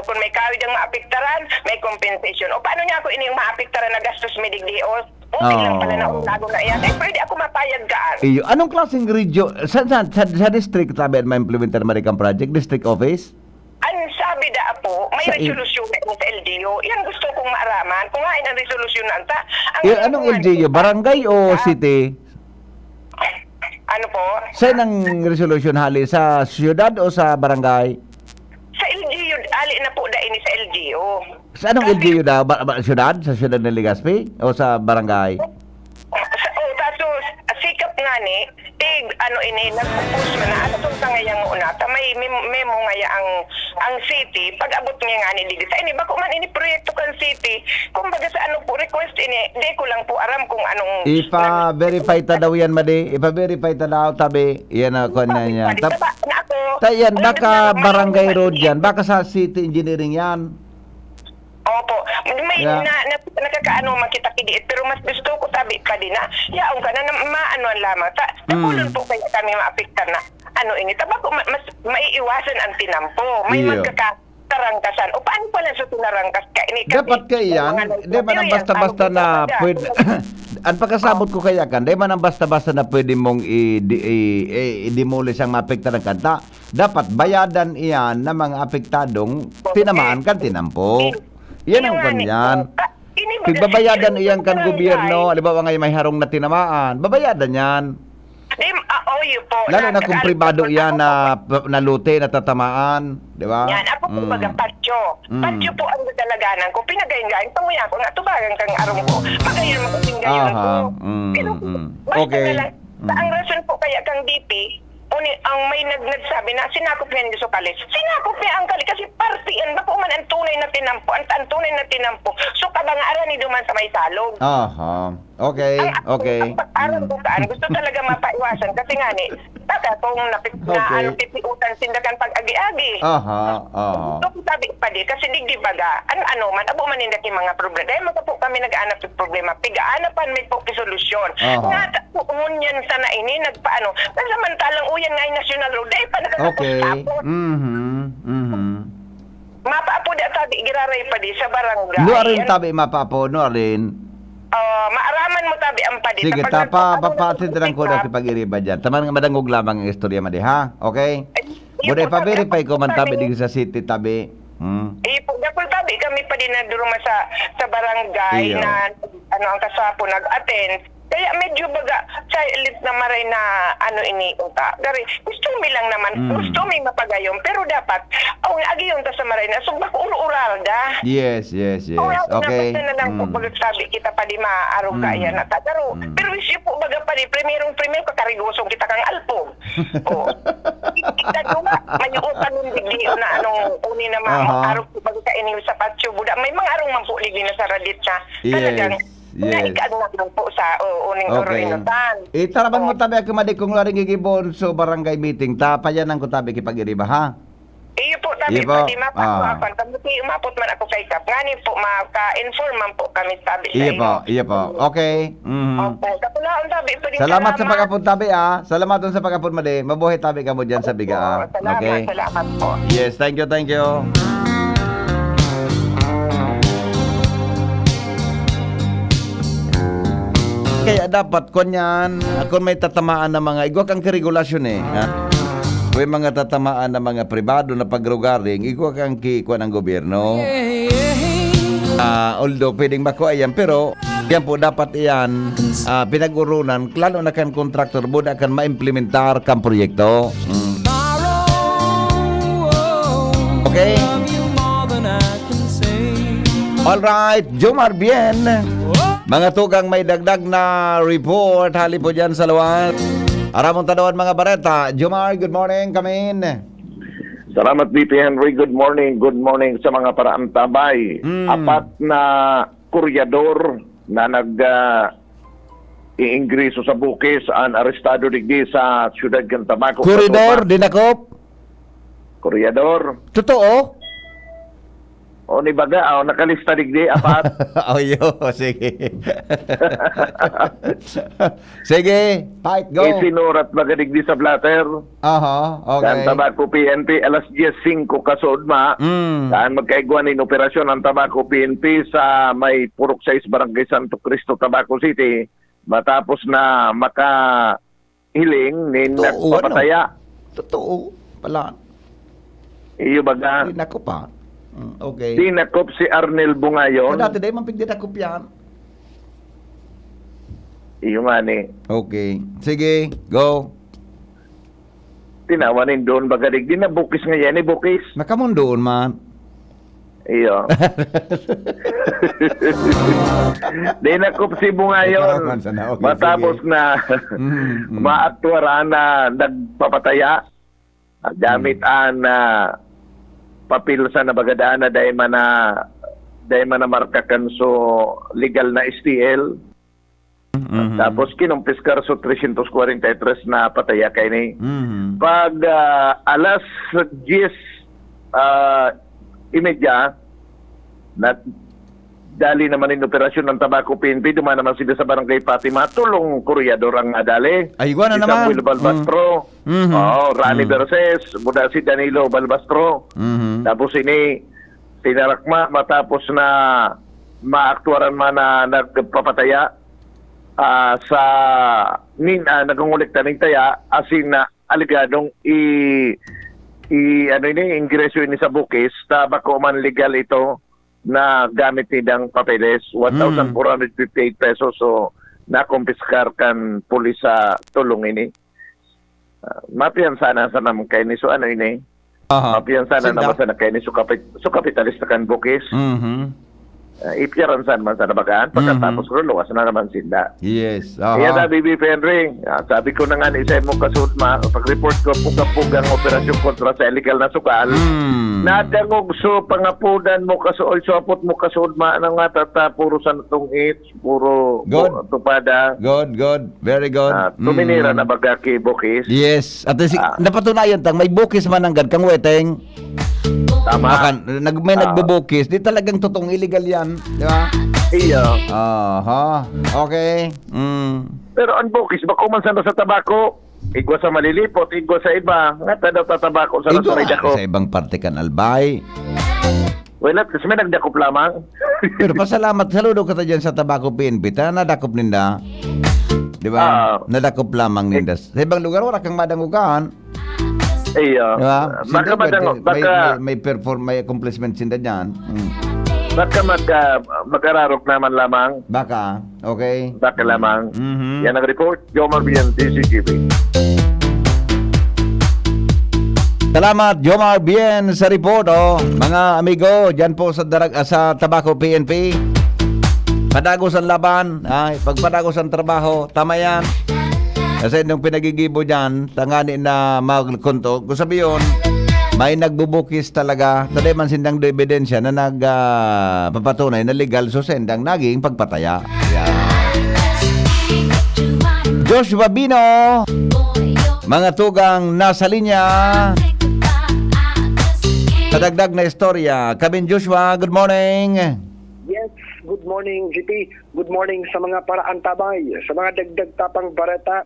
kung may kawid ang maapektaran, may compensation. O paano niya ako ining maapektaran na gastos medigdi o lang pala na ulago na yan. Pwede ako mapayag kaan. Iyo, anong klaseng region sa district tabi ma-implementar American project, district office? Ang sabi da po, may Sa resolusyon na sa LGU. Yan gusto kong maaraman. Kung nga ang resolusyon na anta. Anong LGU, barangay o city? Ano po? Saan ang resolution hali? Sa siyudad o sa barangay? Sa LGU, ali na po da ini sa LGU. Sa anong LGU daw? Siyudad? Sa siyudad ng Legazpi? O sa barangay? Tapos, sikap nga ni, nagpupus man na, atong ngayang unata, may memo ngaya ang city, pag abot nga nga ni dito. Sa ini, bako man ini proyekto kan city, kumbaga sa ano po, request ini, di ko lang po aram kung anong... Ipa-verify ta daw yan, Madi. Ipa-verify ta daw, tabi. Yan ako na yan. Yan, baka barangay road yan. Baka sa city engineering yan. Opo. May Yeah. nakakaano makita kidiit pero mas gusto ko tabi pa din na yaong ka na maanuan lamang. Nakulon po kaya kami maapektar na ini. Tabako mas maiiwasan ang tinampo. May Iyo. magkakarangkasan. O paano pala sa tinarangkas ka? Ini Dapat kayan, di ba nang basta-basta na pwede, ang pagkasabot ko kaya kan, di ba nang basta-basta na pwede mong i-demolish ang maapektar ng kanta, dapat bayadan iyan ng mga apektadong tinamaan kan tinampo. Yan ang kanyan. Pagbabayadan iyan kan gobyerno, halimbawa ngayon may harong na tinamaan, babayadan yan. Lalo na kung pribado iyan na lute, natatamaan, di ba? Yan, ako po baga patyo. Patyo po ang dalaganan ko. Pinagayin-gayin, panguya ko nga, tubagan kang arong ko. Magayon makasinggayon ako. Pero, basta Okay. na lang, ang rason po kaya kang DP, ang may nagsabi na sinakop niya hindi sukalis. Sinakop niya ang kali kasi party yan. Bako man ang tunay na tinampo. Ang tunay na tinampo. So kabangaran ni duman sa may salog. Okay, okay. Aram ko kaan. Gusto talaga mapaiwasan. Kasi nga ni, taka kung pipiutan sindakan pag-agi-agi. Gusto ko sabi pa di. Kasi digdi baga. Ano man, abo man nindaki mga problema. Dahil magkapo kami nag-aanap ng problema. Pigaanapan may po solusyon. Nga, ngunyan sana ini, nagpaano. Samantalang uyan nga yung national road. Dahil pa nakakapos. Mapaapo da tabi, giraray pa di sa barangay. No rin tabi mapapo, no rin. Maaraman mo tabi ang padi. Sige, papatindiran ko na pag-iriba dyan. Taman nga madangog lamang ang istorya madi, ha? Okay? Buday pa-verify ko man tabi dito sa city tabi. Dapol tabi kami pa din na duruma sa barangay Iyo. na ang kasapo nag-attend. Kaya medyo baga silent na maray na ini uta. Dari gusto mi lang naman, gusto mi mapagayom pero dapat agiyon ta sa maray na so bako ural da. Yes. Okay. Na lang po baga sabi kita pa di maarog kaya na tadaro. Pero isip po baga pa di primero kakarigosong kita kang alpog. Kita duma mayuutan ng digdi na uni na maarog baga ka ini sa patio buda. May mga arong man po ligdi na sa radit sa talagang naikaadnak lang po sa uning oroinutan. Taraban mo tabi ako madi kung laring gigibon so barangay meeting. Tapayan ang ko tabi kipag-iriba, ha? Iyo po, tabi pa di mapatuapan. Tabi umapot man ako kay Kap. Ngani po, maka-inform man po kami tabi sa inyo. Iyo po. Okay. Okay. Kapulaon tabi pa din. Salamat sa pagkapun tabi, Salamat dun sa pagkapun madi. Mabuhay tabi ka mo dyan sa biga, Okay? Salamat po. Yes, thank you. Kaya dapat kunyan, kung may tatamaan na mga igwa kang karegulasyon ha? Kung may mga tatamaan na mga pribado na pagrugaring, igwa kang kikuha ng gobyerno. Although pwedeng makuha yan, pero yan po dapat iyan pinag-urunan, lalo na kan kontraktor mo na kan ma-implementar kang proyekto. Okay? Alright, Jomar Bien. Mga tugang may dagdag na report, hali po dyan sa luwan. Aramong tanawan mga bareta. Jomar, good morning, come in. Salamat, VP Henry. Good morning sa mga paraang tabay. Apat na kuryador na iingreso sa bukis ang arestado digdi sa Ciudad Cantabaco. Koridor, dinakop. Kuryador. Totoo? O ni baga, nakalista digdi, apat. Yo, sige. Sige, fight, go. Isinurat baga digdi sa blatter. Aha, Kan okay. tabako PNP alas 10:05 kasudma. Kan magkaigwan in operasyon ang tabako PNP sa may Purok 6 Barangay Santo Cristo, Tabaco City. Matapos na makahiling nin Totoo, nagpapataya. Totoo pala. Iyo baga. Hindi nako pa. Okay. Tinakop si Arnel Bungayon. Dati dahil mampigdi na yan. Iyo nga ni. Okay. Sige, go. Tinawanin doon baga digdi na bukis nga yan, bukis. Nakamundoon man. Iyo. Dinakop si Bungayon. Okay, Matapos sige. na maatwara na nagpapataya gamit ang papel sa nabagadaan na dahil man na markakan so legal na STL. Tapos kinumpiskar so 343 na pataya kay ni. Pag alas 10:30 na dali naman in operasyon ng Tabaco PNP, dumaan naman sila sa Barangay Fatima, tulong kuryador ang dali. Ay, iguana Si naman. Samuel Balbastro, Rani Verses, mula si Danilo Balbastro. Tapos ini, tinarakma matapos na maaktwaran man na nagpapataya sa nagungulekta ng taya, asin na aligadong ingreso ini sa bukis, tabako man legal ito na gamit nidang papeles, 1,458 pesos, so nakumpiskar kan pulis sa tulong ini. Mapiyansana sa naman kayo ni, so ano ini? Mapiyansana naman sa na kayo ni, so kapitalista kan bukis. Ipiyaransan man sa nabagaan, pagkatapos luwas na naman sila. Yes. Kaya na, Bibi Henry, sabi ko na nga ni isa mo kasud pag-report ko puga-pugang operasyon kontra sa illegal na sukal, nadangog so pangapudan mo kasuol, so apot mo kasud na nga tata, puro sa natong hits, puro tupada. Good. Very good. Tuminira na baga kay Bukis. Yes. At napatunayan tang may bukis man ang kang weteng. Tama. May nagbubukis, di talagang totoong illegal yan, di ba? Iya. Aha. Okay. Pero ang Bukis, bako man sana sa tabako, igwa sa malilipot, igwa sa iba, nga daw tatabako sa nasunay dako. Sa ibang parte kan albay. Wala, kasi may nagdakop lamang. Pero pasalamat, saludo ka ta dyan sa Tabaco PNP, nadakop ninda. Di ba? Nadakop lamang ninda. Sa ibang lugar, wala kang madangugan. Iya. Diba? Baka madango, may accomplishment sinda dyan. Baka mag-ararok naman lamang. Baka, okay. Baka lamang. Yan ang report. Jomar Bien, DCTV. Salamat, Jomar Bien, sa report. Mga amigo, dyan po sa Tabaco PNP. Padagos ang laban. Pagpadagos ang trabaho, tama yan. Kasi nung pinagigibo dyan, tangani na magkonto, kung sabi yun, may nagbubukis talaga, taday man sindang ebidensya na nagpapatunay na legal, so sendang naging pagpataya. Yeah. Joshua Bino, mga tugang nasa linya, kadagdag na istorya. Kabin Joshua, good morning. Yes, good morning GP. Good morning sa mga paraantabay, sa mga dagdag tapang bareta,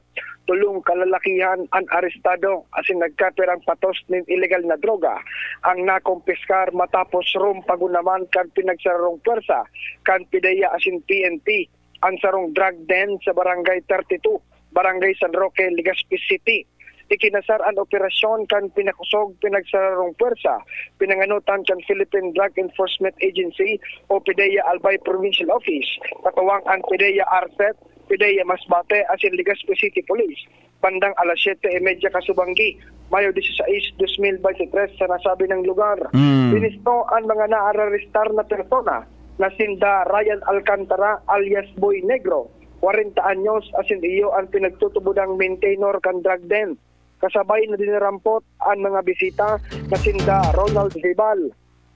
tulong kalalakihan ang arestado asin nagkapirang patos ng illegal na droga ang nakumpiskar matapos rum pagunaman kan pinagsarong pwersa kan pideya asin PNP ang sarong drug den sa Barangay 32, Barangay San Roque, Legazpi City. Ikinasar ang operasyon kan pinakusog pinagsarong pwersa, pinanganutan kan Philippine Drug Enforcement Agency o PIDEA Albay Provincial Office, katuwang ang PIDEA RCEP, PIDEA Masbate asin Legazpi City Police. Bandang alas 7:30 kasubanggi, Mayo 16, 2023 sa nasabi ng lugar. Binisto ang mga naarerestar na persona na sinda Ryan Alcantara alias Boy Negro, 40 anyos, asin iyo ang pinagtutubudang maintainer kan drug den. Kasabay na dinirampot ang mga bisita na sinda Ronald Zibal,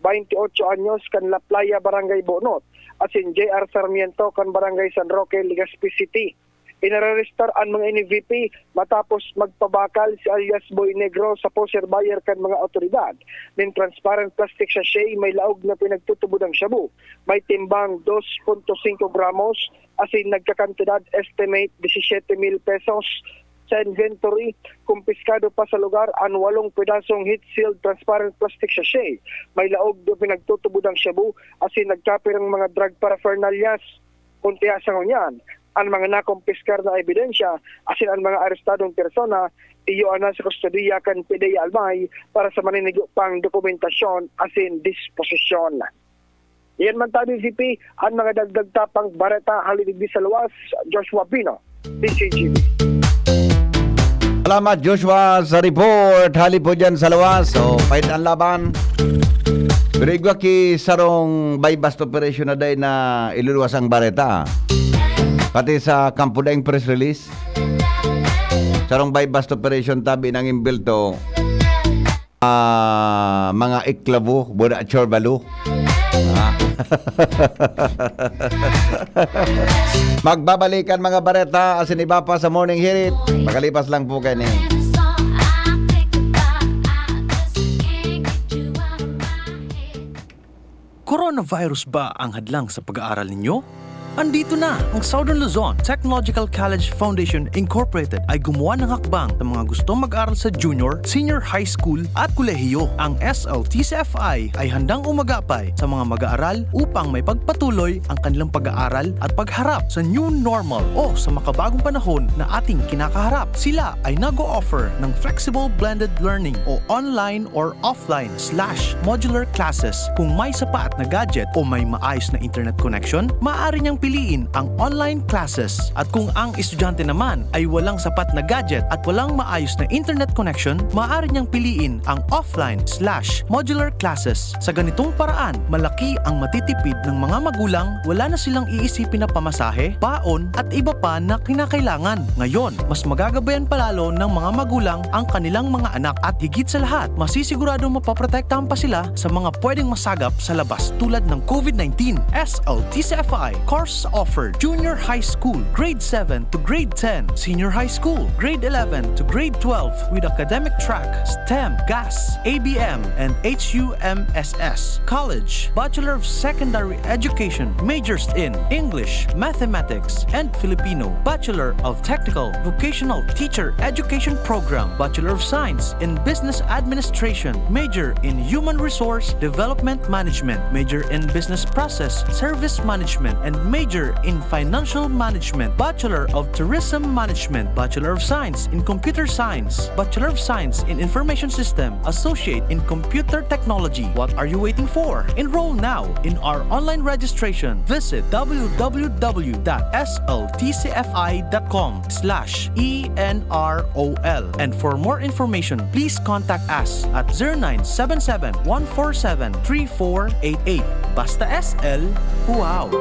28 anyos, kan La Playa, Barangay Bonot, asin JR Sarmiento kan Barangay San Roque, Legazpi City. Inarerestar ang mga NVP matapos magpabakal si alias Boy Negro sa poser buyer kan mga otoridad. Ning transparent plastic sachet may laog na pinagtutubod ang shabu. May timbang 2.5 gramos asin nagkakantidad estimate 17,000 pesos. Sa inventory, kumpiskado pa sa lugar ang 8 pedasong heat-sealed transparent plastic sachet. May laog na pinagtutubod ang shabu asin nagkapir ang mga drug paraphernalias. Kuntiya sa ngunyan, ang mga nakumpiskar na ebidensya asin ang mga arestadong persona iyo na sa kustodiya kan PDEA Albay para sa maninigo pang dokumentasyon asin disposisyon. Iyan man tabi VP ang mga dagdag tapang bareta haligi sa luwas. Joshua Bino, DCGB. Salamat Joshua sa report. Hali po dyan sa lawas. So, fight ang laban. Pero igwa ki sarong bypass operation na day na iluluwas ang bareta. Pati sa Campo Daing press release. Sarong bypass operation tabi ng imbilto. Mga iklabo, buda chorbalu. Magbabalikan mga bareta asin iba pa sa morning hirit. Makalipas lang po kayo ni. Coronavirus ba ang hadlang sa pag-aaral ninyo? Andito na ang Southern Luzon Technological College Foundation Incorporated ay gumawa ng hakbang sa mga gustong mag-aral sa junior, senior high school at kolehiyo. Ang SLTCFI ay handang umagapay sa mga mag-aaral upang may pagpatuloy ang kanilang pag-aaral at pagharap sa new normal o sa makabagong panahon na ating kinakaharap. Sila ay nag-o-offer ng flexible blended learning o online or offline/modular classes. Kung may sapat na gadget o may maayos na internet connection, maaari niyang piliin ang online classes. At kung ang estudyante naman ay walang sapat na gadget at walang maayos na internet connection, maaari niyang piliin ang offline/modular classes. Sa ganitong paraan, malaki ang matitipid ng mga magulang, wala na silang iisipin na pamasahe, baon at iba pa na kinakailangan. Ngayon, mas magagabayan palalo ng mga magulang ang kanilang mga anak at higit sa lahat, masisiguradong mapaprotektahan pa sila sa mga pwedeng masagap sa labas tulad ng COVID-19. SLTCFI course offered junior high school, grade 7 to grade 10, senior high school, grade 11 to grade 12 with academic track, STEM, GAS, ABM, and HUMSS. College, Bachelor of Secondary Education, majors in English, Mathematics, and Filipino. Bachelor of Technical Vocational Teacher Education Program, Bachelor of Science in Business Administration, major in Human Resource Development Management, major in Business Process Service Management, and major in Financial Management, Bachelor of Tourism Management, Bachelor of Science in Computer Science, Bachelor of Science in Information System, Associate in Computer Technology. What are you waiting for? Enroll now in our online registration. Visit www.sltcfi.com/ENROL. And for more information, please contact us at 0977-147-3488. Basta SL, wow!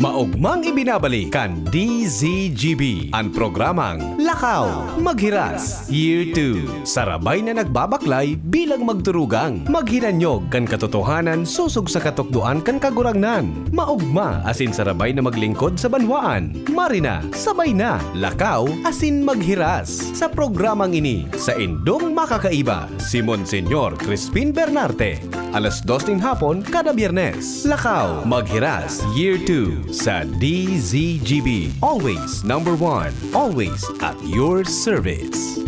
Maugmang ibinabalik kan DZGB ang programang Lakaw Maghiras Year 2. Sarabay na nagbabaklay bilang magturugang. Maghiranyog kan katotohanan susog sa katukduan kan kagurangnan. Maugma asin sarabay na maglingkod sa banwaan. Marina, sabay na Lakaw asin Maghiras. Sa programang ini, sa indong makakaiba, si Monsenyor Crispin Bernarte. Alas 2 ng hapon kada Biyernes. Lakaw Maghiras Year 2 sa DZGB. Always number 1. Always at your service.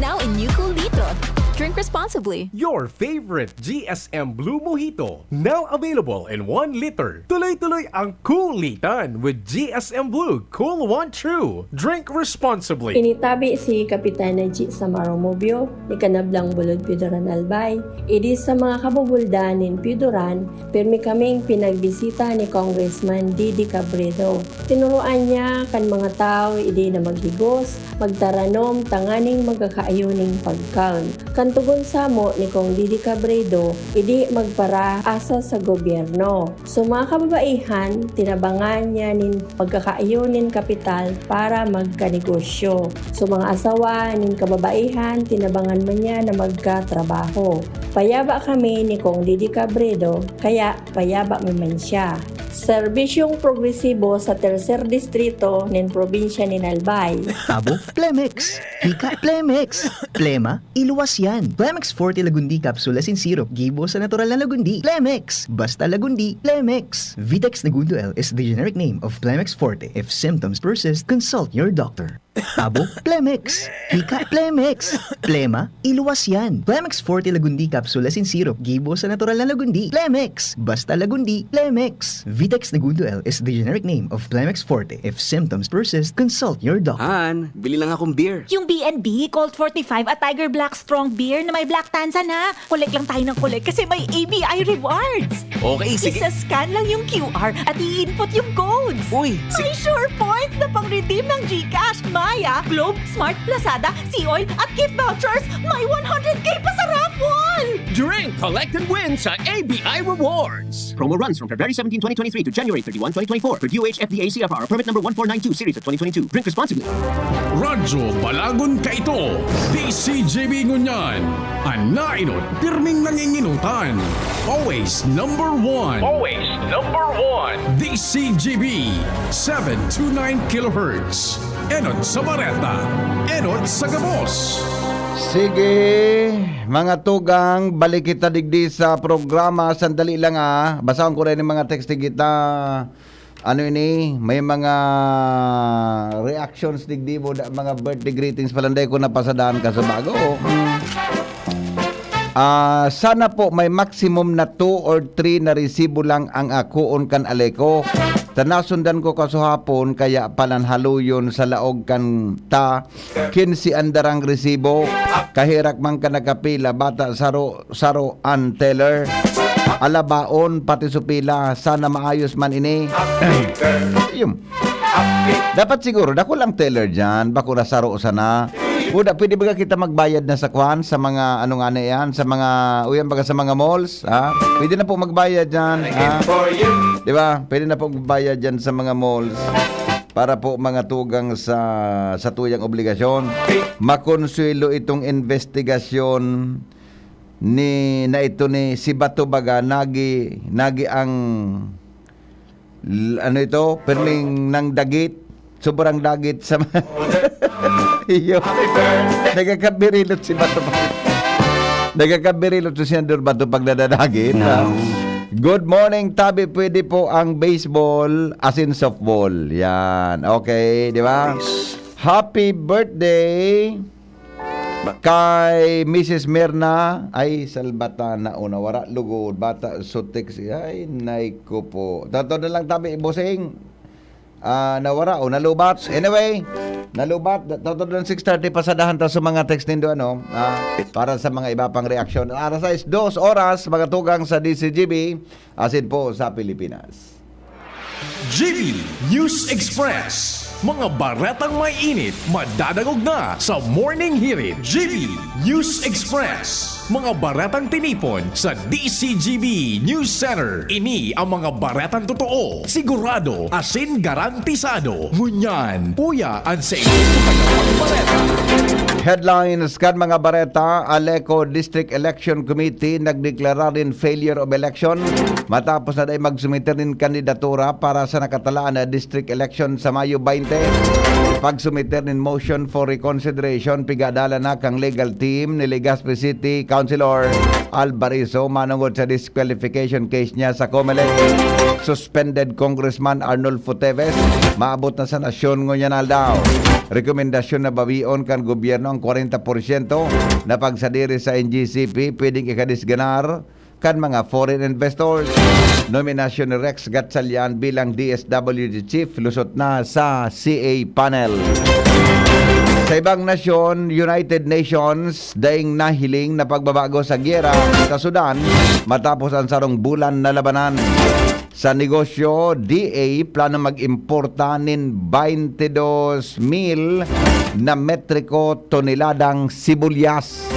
Now in new Cool Litro. Drink responsibly. Your favorite GSM Blue Mojito, now available in 1 liter. Tuloy-tuloy ang cool-litan with GSM Blue Cool One True. Drink responsibly. Initabi si Kapitana G. Samaromobio, ni Kanablang Bulod Pidoran Albay. Idi sa mga kabubuldanin Pidoran, pirmi kaming pinagbisita ni Congressman Didi Cabredo. Tinuruan niya kan mga tao idi na maghigos, magtaranom, tanganing magkakaayuning pagkaon. Kan Ang tugon samo ni Kong Didi Cabredo, idi magpara asa sa gobyerno. So mga kababaihan, tinabangan niya nin pagkakaayon nin kapital para magkanegosyo. So mga asawa nin kababaihan, tinabangan man niya na magkatrabaho. Payaba kami ni Kong Didi Cabredo, kaya payaba man siya. Serbisyong progresibo sa tercer distrito nin probinsya ni Albay. Abo, Plemex. Hika, Plemex. Plema, iluwas yan. Plemex Forte Lagundi Capsule Asin Syrup. Gibo sa natural na Lagundi. Plemex. Basta Lagundi. Plemex. Vitex Nagundo L is the generic name of Plemex Forte. If symptoms persist, consult your doctor. Abo, Plemex. Hika, Plemex. Plema, iluwas yan. Plemex Forte Lagundi Capsule Asin Syrup. Gibo sa natural na Lagundi. Plemex. Basta Lagundi. Plemex. Vitex Nagundo L is the generic name of Plemex Forte. If symptoms persist, consult your doctor. Han, bili lang akong beer. Yung B&B, Colt 45 at Tiger Black Strong Beer na may Black Tanza na. Collect lang tayo ng collect kasi may ABI rewards. Okay, sige. Isa-scan lang yung QR at i-input yung codes. Uy, May sure points na pang-redeem ng GCash, Maya, Globe, Smart, Lazada, Sea-Oil at gift vouchers. May 100K pa sa raffle! Drink, collect, and win sa ABI Rewards. Promo runs from February 17, 2023 to January 31, 2024 for DOH FDA CFR permit number 1492 series of 2022. Drink responsibly. Radyo Balagon Kaito, DCGB Ngunyan, Anainot, pirming nanginginutan. Always number one. Always number one. DCGB, 729 kHz. Enot sa Bareta, Enot sa Gabos. Sige, mga tugang, balik kita digdi sa programa. Sandali lang basahan ko rin yung mga text kita. Ano ini, may mga reactions digdi mo, mga birthday greetings palanday ko napasadaan ka sa bago. Sana po may maximum na 2 or 3 na resibo lang ang akuon kan aleko. Tanasundan ko kasuhapon kaya palanhaluyon sa laog kan ta 15 andarang resibo. Kahirak man ka nakapila bata saro an teller. Alabaon pati supila sana maayos man ini. Yung dapat siguro dako lang teller dyan bako na saro sana. Buda, pwede ba kita magbayad na sa kwan sa mga ano nga na yan, sa mga uyan baga sa mga malls, ha? Pwede na po magbayad diyan, ha? 'Di ba? Pwede na po magbayad diyan sa mga malls para po mga tugang sa tuyang obligasyon. Makonsuelo itong investigasyon ni si Bato Baga nagi ang ano ito, perling ng dagit, sobrang dagit sa iyo. Nagkakabirilot si Bato Baga. Nagkakabirilot si Senador Bato pag nadadagit. Good morning, Tabi. Pwede po ang baseball as in softball. Yan. Okay, di ba? Happy birthday kay Mrs. Mirna ay Salbatana unawara lugod bata sutik ay nay ko po. Tato na lang Tabi bosing. Nawara o nalubat. Anyway, nalubat. Tato na lang 6:30 pasadahan ta sa mga text nindo para sa mga iba pang reaksyon. Aras 2 oras mga tugang sa DCGB asin po sa Pilipinas. GB News Express. Mga baretang may init, madadagog na sa Morning Hirit. GB News Express. Mga baretang tinipon sa DCGB News Center. Ini ang mga baretang totoo, sigurado, asin garantisado. Ngunyan, puya ang sa bareta. Headlines kan mga bareta, Aleco District Election Committee nagdeklara rin failure of election matapos na day magsumiter rin kandidatura para sa nakatalaan na district election sa Mayo 20. Pagsumiter rin motion for reconsideration pigadala na kang legal team ni Legazpi City Councilor Alvarizo manungod sa disqualification case niya sa COMELEC. Suspended Congressman Arnulfo Teves maabot na sa nasyon ngunyan daw. Rekomendasyon na bawion kan gobyerno ang 40% na pagsadiri sa NGCP pwedeng ikadisganar kan mga foreign investors. Nominasyon ni Rex Gatchalian bilang DSWD Chief lusot na sa CA panel. Sa ibang nasyon, United Nations daing nahiling na pagbabago sa gyera sa Sudan matapos ang sarong bulan na labanan. Sa negosyo, DA plano mag-importa nin 22,000 na metriko toneladang sibulyas.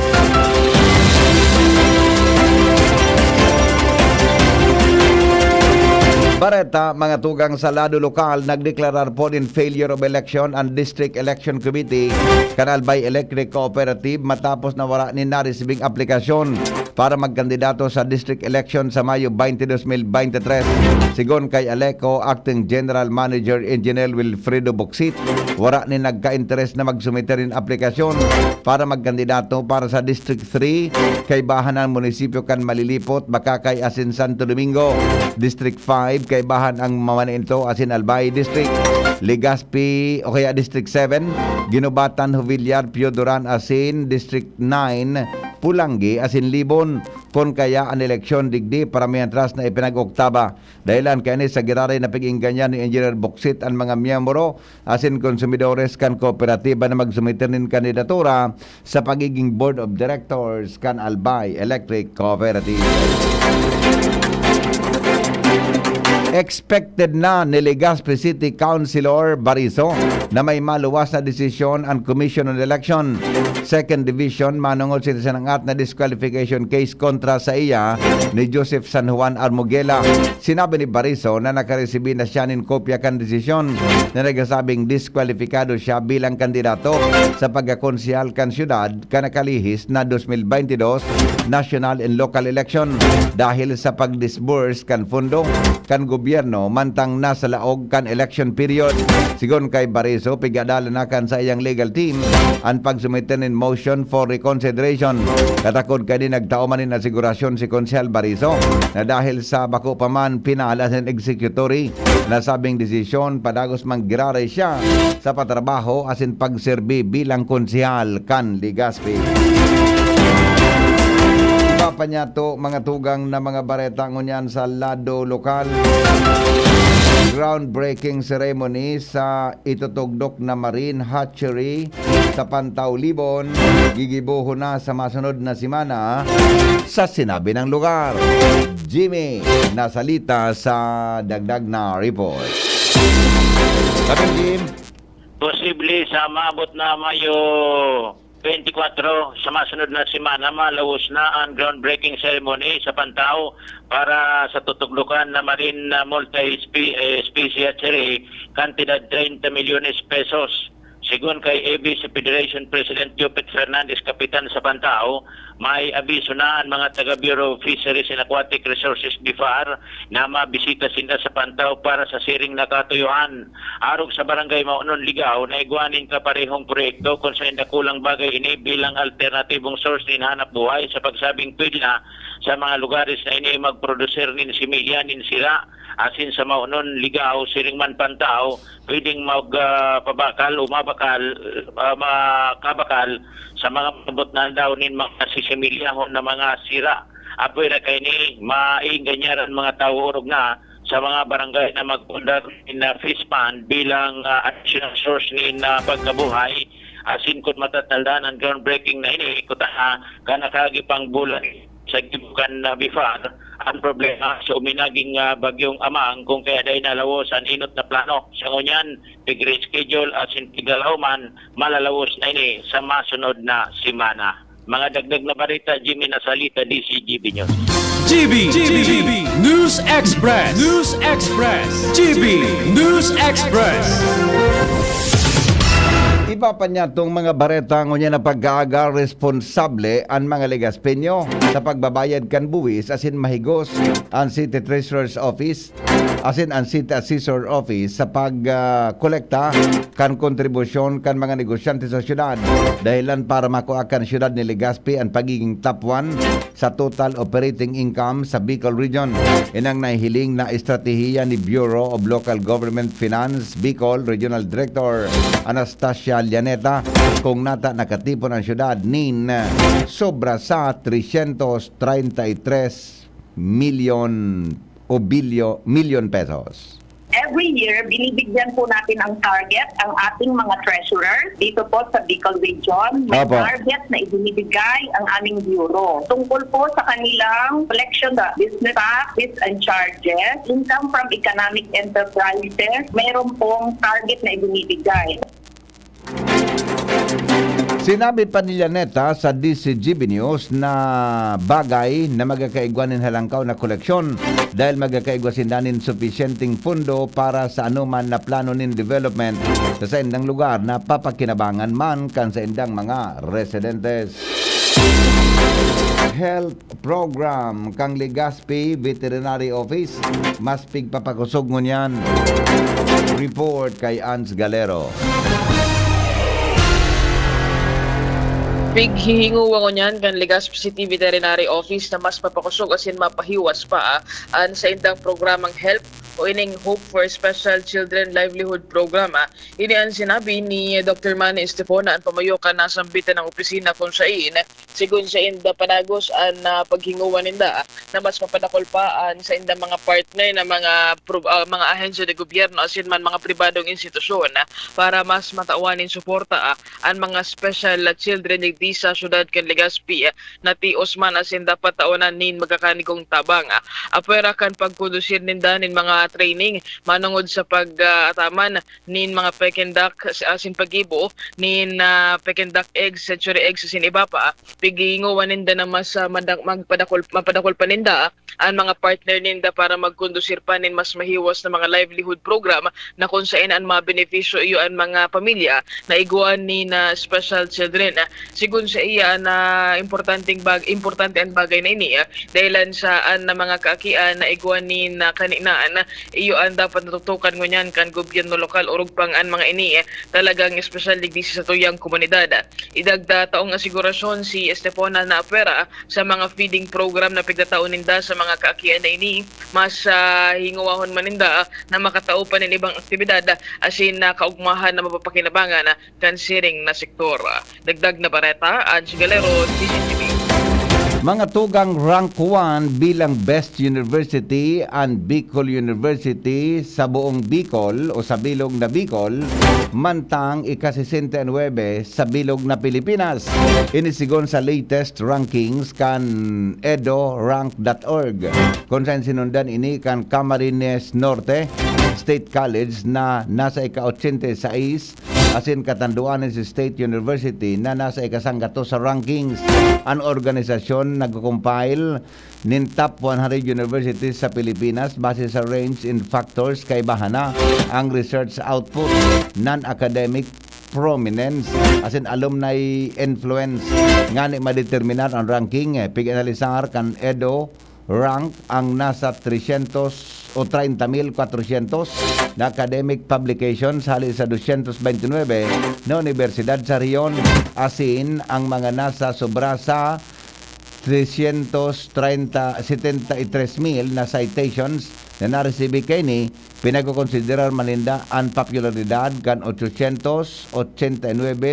Bareta, mga tugang sa lado lokal, nagdeklarar po in failure of election and District Election Committee Canalbay Electric Cooperative matapos na wala ni na-receiving aplikasyon para magkandidato sa district election sa Mayo 20, 2023. Sigon kay Aleco, Acting General Manager Engineer Wilfredo Boxit, wala ni nagka-interest na magsumite rin aplikasyon para magkandidato para sa District 3 kay bahanan munisipyo kan Malilipot, Bakakay, asin Santo Domingo. District 5 kay bahan ang Mamaninto, asin Albay District. Legazpi o kaya District 7, Ginubatan, Huvillar, Piodoran, asin District 9, Pulangi, asin Libon. Kon kaya ang eleksyon digdi paramihan tras na ipinag-oktaba. Dahilan kani sa giraray na pag-inganyan ni Engineer Boxit ang mga miyembro asin konsumidores kan kooperatiba na magsumiter nin kandidatura sa pagiging Board of Directors kan Albay Electric Cooperative. Expected na ni Legazpi City Councilor Bariso na may maluwas na desisyon ang Commission on Election. Second Division, manungol sila sa nangat na disqualification case kontra sa iya ni Joseph San Juan Armugela. Sinabi ni Bariso na nakaresibi na siya nin kopya kan desisyon na nagsasabing diskwalifikado siya bilang kandidato sa pagkakonsyal kan syudad kanakalihis na 2022 national and local election dahil sa pag-disburse kan fundo kan gobyerno mantang nasa laog kan election period. Sigon kay Bariso, pigadala na kan sa iyang legal team ang pagsumiten in motion for reconsideration. Katakod ka din nagtao man in asigurasyon si Konsyal Bariso na dahil sa bako pa man pinala sa executory na sabing desisyon padagos manggiraray siya sa patrabaho asin pagserbi bilang konsyal kan Legazpi. Pa niya to mga tugang na mga bareta ngunyan sa lado lokal. Groundbreaking ceremony sa itutugdok na Marine Hatchery sa Pantaw, Libon. Gigibuho na sa masunod na simana sa sinabi ng lugar. Jimmy nasalita sa dagdag na report. Kapag Jim, Posible sa maabot na Mayo 24 sa masunod na semana malawos na ang groundbreaking ceremony sa Pantaw para sa tutuglukan na Marine Multi-Species Hatchery, kantidad 30 milyones pesos. Sigon kay ABC Federation President Jupit Fernandez, Kapitan sa Pantaw, may abiso na ang mga taga Bureau of Fisheries and Aquatic Resources BIFAR na mabisita sila sa Pantaw para sa siring na katuyuan. Arog sa Barangay Maunon, Ligaw, na igwanin kaparehong proyekto kung saan nakulang bagay ini bilang alternatibong source ni hanap buhay sa pagsabing pwede na sa mga lugares na ini magproducer nin similya nin sira. Asin sa Maunon, Ligaw, Siringman, Pantaw, pwedeng magpabakal o makabakal sa mga mabot na daw nin mga sisimilyahon na mga sira. Apoy na kayo ni maiganyaran mga tao urog na sa mga barangay na magpundar na fish pond bilang additional source ni pagkabuhay. Asin kung matataldaan ang groundbreaking na ini, kutaha kanakagipang bulan sa gibukan na BIFAR, ang problema sa uminaging bagyong Amang kung kaya dahil nalawos ang inot na plano. Sa ngunyan, pig-reschedule at sintigalaw man, malalawos na ini sa masunod na simana. Mga dagdag na barita, Jimmy Nasalita, DCGB News. GB News Express. News Express. GB News Express. iba pa niya itong mga bareta ngunyan na pag-aaga responsable ang mga Legazpeño sa pagbabayad kan buwis asin mahigos ang City Treasurer's Office asin ang City Assessor Office sa pag-kolekta kan kontribusyon kan mga negosyante sa syudad dahilan para makuha kan syudad ni Legazpi ang pagiging top 1 sa total operating income sa Bicol Region. Inang nahihiling na estratehiya ni Bureau of Local Government Finance Bicol Regional Director Anastasia Llaneta kung nata nakatipon ang syudad nin sobra sa 333 milyon pesos. Every year, binibigyan po natin ang target ang ating mga treasurer dito po sa Bicol Region. May target na ibinibigay ang aming bureau. Tungkol po sa kanilang collection of business taxes and charges, income from economic enterprises, mayroon pong target na ibinibigay. Sinabi pa ni Llaneta sa DCGB News na bagay na magkakaigwanin halangkaw na koleksyon dahil magkakaigwasin nanin sufisyenteng pundo para sa anuman na plano nin development sa indang lugar na papakinabangan man kan sa indang mga residentes. Health program kang Legazpi Veterinary Office mas pigpapakusog ngunyan. Report kay Ans Galero. Pighihinguwa ko niyan kan Legazpi City Veterinary Office na mas mapakusog asin mapahiwas pa an sa indang programang HELP o ining Hope for Special Children Livelihood Program. Ini ang sinabi ni Dr. Manny Estefona ang pamayokan na sambitan ng opisina kung saan sigun sa inda panagos ang paghinguwan ninda na mas mapadakol pa sa inda mga partner na mga ahensya de gobyerno asin man mga pribadong institusyon para mas matauanin suporta ang mga special children di sa syudad kan Legazpi na tios man asin dapat taonan nin magkakanigong tabang. Apera kan pagkondusir ninda nin mga training manungod sa pag-ataman nin mga pekendak asin pagibo nin pekendak eggs, century eggs asin iba pa. Piginguwan ninda na mas mapadakol pa ninda ang mga partner ninda para magkondusir pa nin mas mahiwas na mga livelihood program na kung saan ang mga benepisyo iyo ang mga pamilya na iguan ni na special children. Sigun sa iya na importante ang bagay na ini dahilan saan na mga kaakian na iguan ni na kaninaan iyo ang dapat natutukan ngunyan kan gobyerno lokal urug pang ang mga ini talagang espesyal digdisi sa tuyang komunidad. Idagda taong asigurasyon si Estefona na apera sa mga feeding program na pigdataon ninda sa mga kaakian na ini mas hinguwahon maninda na makatao pa nin ibang aktibidad asin na kaugmahan na mapapakinabangan kan siring na sektor. Dagdag na bareta, Ange Galero, DCTV. Mga tugang rank 1 bilang Best University and Bicol University sa buong Bicol o sa bilog na Bicol, mantang ika-69 sa bilog na Pilipinas. Inisigon sa latest rankings kan edorank.org. Kung saan sinundan ini kan Camarines Norte State College na nasa ika-86 asin katanduanan si State University na nasa ika-100 sa rankings. Ang organisasyon nag-compile nin top 100 universities sa Pilipinas base sa range in factors kay bahana ang research output, non-academic prominence asin alumni influence ngani madeterminar ang ranking pig-analisar kan Edo rank ang nasa 300 o 30,400 na academic publications hali sa 229 na universidad sa riyon asin ang mga nasa sobra sa 373,000 na citations na naresibi kay ni pinagkukonsiderar maninda ang popularidad kan 889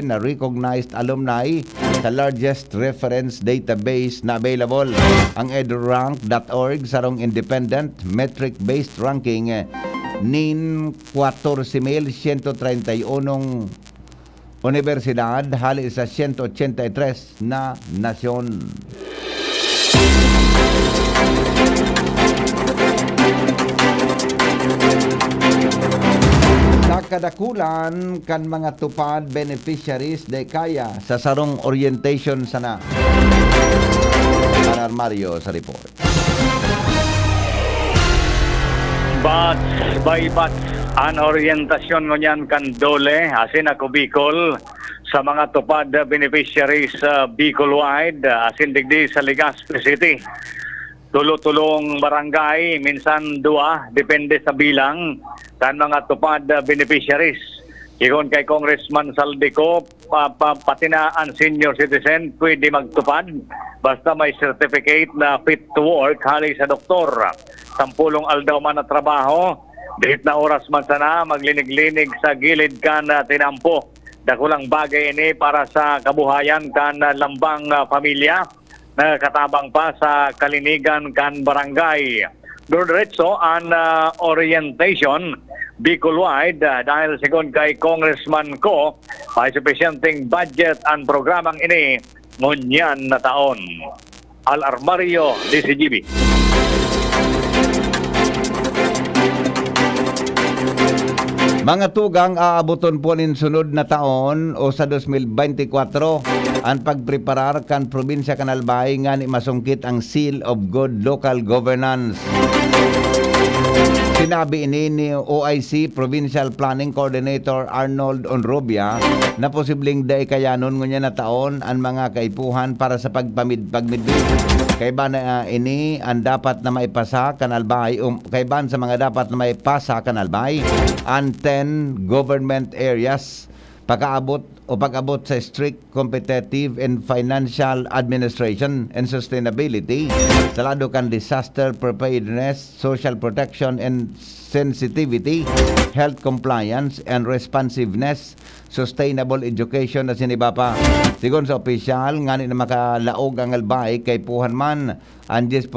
na recognized alumni sa largest reference database na available. Ang edurank.org sarong independent metric-based ranking nin 14,131 universidad hali sa 183 na nasyon. Sa kadakulan kan mga tupad beneficiaries de kaya sa sarong orientation sana. Para Mario sa report. Bats by bats ang orientasyon ngunyan kan Dole asin ako Bicol sa mga tupad beneficiaries sa Bicol-wide asin digdi sa Legazpi City. Tulo-tulong barangay, minsan dua, depende sa bilang kan mga tupad beneficiaries. Igon kay Congressman Saldico, pati na ang senior citizen pwede magtupad basta may certificate na fit to work hali sa doktor. Sampulong aldaw man na trabaho, dihit na oras man sana maglinig-linig sa gilid kan tinampo. Dakulang bagay ini para sa kabuhayan kan lambang pamilya na katabang pa sa kalinigan kan barangay. Diretso ang orientation Bicol-wide dahil sigon kay Congressman Ko ay sufficienting budget ang programang ini ngunyan na taon. Al Armario, DCGB. Mga tugang aabuton po nin sunod na taon o sa 2024 ang pagpreparar kan probinsya kan Albay nga ni masungkit ang Seal of Good Local Governance. Sinabi ini ni OIC Provincial Planning Coordinator Arnold Onrobia na posibleng day kayanon ngunya na taon ang mga kaipuhan para sa pagmidbid. Kaiban na ini ang dapat na maipasa kan Albay kaiban sa mga dapat na maipasa kan Albay ang 10 government areas pag-abot sa strict competitive and financial administration and sustainability sa lado kan disaster preparedness, social protection and sensitivity, health compliance and responsiveness, sustainable education na siniba pa. Sigon sa opisyal, ngani na makalaog ang Albay kay puhan man ang 10%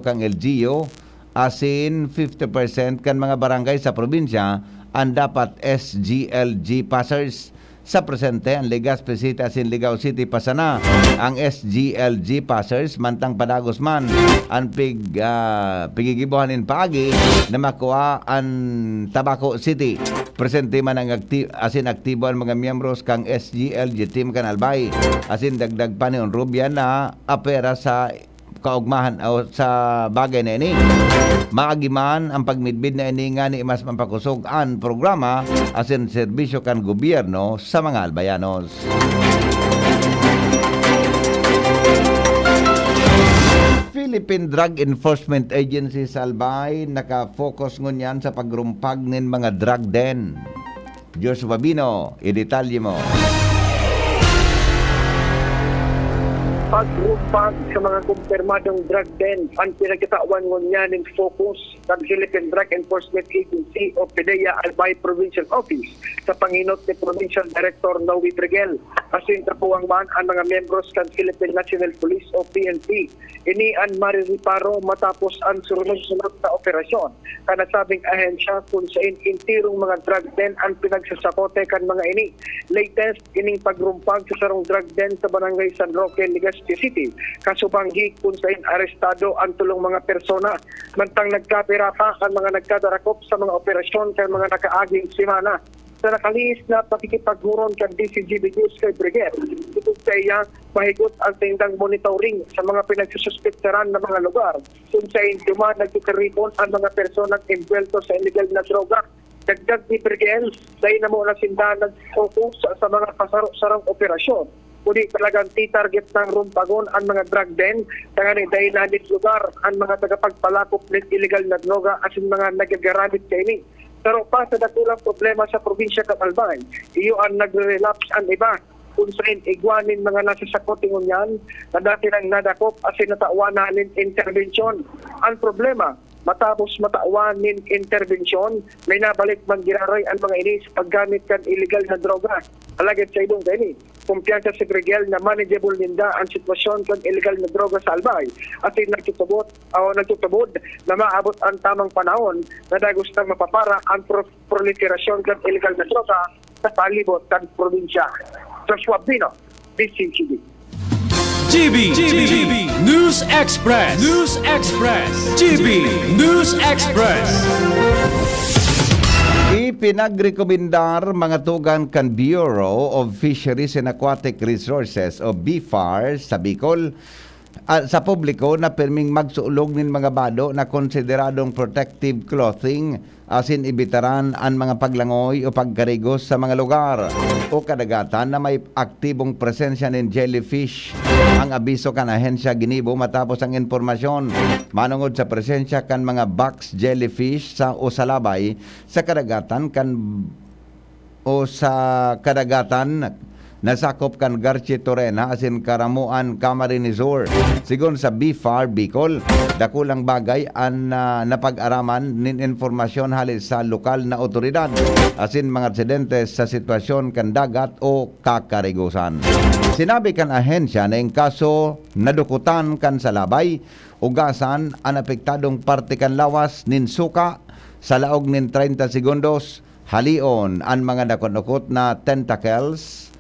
kang LGU asin 50% kan mga barangay sa probinsya ang dapat SGLG passers. Sa presente, ang Legazpi City asin Ligao City pasana ang SGLG passers mantang padagos man ang pigigibuhanin paagi na makuha ang Tabaco City. Presente man ang aktibo ang mga miyembros kang SGLG team kan Albay asin dagdag pa ni Onrubia na apera sa kaugmahan o sa bagay na ini. Maagiman ang pagmidbid na ini nga ni mas mampakusog ang programa asin serbisyo kan gobyerno sa mga albayanos. Philippine Drug Enforcement Agency sa Albay naka-focus ngunyan sa pagrumpag nin mga drug den. Diyos Babino, idetalye mo. Pagrumpag sa mga kumpirmadong drug den ang pinagkatawan niya ng focus ng Philippine Drug Enforcement Agency o PDEA Albay Provincial Office sa panginot ni Provincial Director Noe Triguel. Asin tapuang man ang mga membros ng Philippine National Police o PNP. Ini ang maririparo matapos ang sunod-sunod na operasyon. Kanasabing ahensya kung sa intirong mga drug den ang pinagsasakote kan mga ini. Latest, ining pagrumpag sa sarong drug den sa Barangay San Roque, Legazpi City. Kasubanggi kung sa arestado ang tulong mga persona. Mantang nagkapira pa ang mga nagkadarakop sa mga operasyon kay mga nakaaging simana. Sa nakaliis na pakikipaghuron kang DCGB News kay Brigade, ito sa iya mahigot ang tindang monitoring sa mga pinagsususpetsaran na mga lugar. Kung sa induma nagkikaripon ang mga personang involved sa illegal na droga. Dagdag ni Brigade, dahil na mo na sindahan nag-focus sa mga kasarang operasyon. Kuni talagang target ng rumpagon ang mga drug den, kaya dahil na lugar ang mga tagapagpalakop ng illegal na droga at mga nagagaramit kay ini. Pero pa sa dakulang problema sa probinsya ng Albay, iyo ang nagre-relapse ang iba kung saan igwanin mga nasasakoting yan na dati nang nadakop as nataawanan intervensyon. Ang problema, matapos mataawanin intervensyon, may nabalik man giraray ang mga ini sa paggamit kan illegal na droga. Alagad sa ibong kaini, kumpiyansa si Brigel na manageable ninda ang sitwasyon kan illegal na droga sa Albay at nagtutubod na maabot ang tamang panahon na dagos na mapapara ang proliferasyon kan illegal na droga sa palibot kan probinsya. Joshua Bino, DCGB. GB News Express. GB News Express. Ipinagrekomendar mga tugan kan Bureau of Fisheries and Aquatic Resources o BFAR sa Bicol sa publiko na perming magsuulog nin mga bado na konsideradong protective clothing asin ibitaran ang mga paglangoy o pagkarigos sa mga lugar o kadagatan na may aktibong presensya ng jellyfish. Ang abiso kan ahensya ginibo matapos ang informasyon manungod sa presensya kan mga box jellyfish sa o sa labay sa kadagatan o sa kadagatan nasakop kan Garche Torena asin Karamuan Camarines Sur. Sigon sa BFAR Bicol, dakulang bagay ang napag-araman nin informasyon halis sa lokal na otoridad asin mga residente sa sitwasyon kan dagat o kakarigusan. Sinabi kan ahensya na yung kaso nadukutan kan sa labay, ugasan ang apektadong parte kan lawas nin suka sa laog nin 30 segundos, halion ang mga nakot-nakot na tentacles.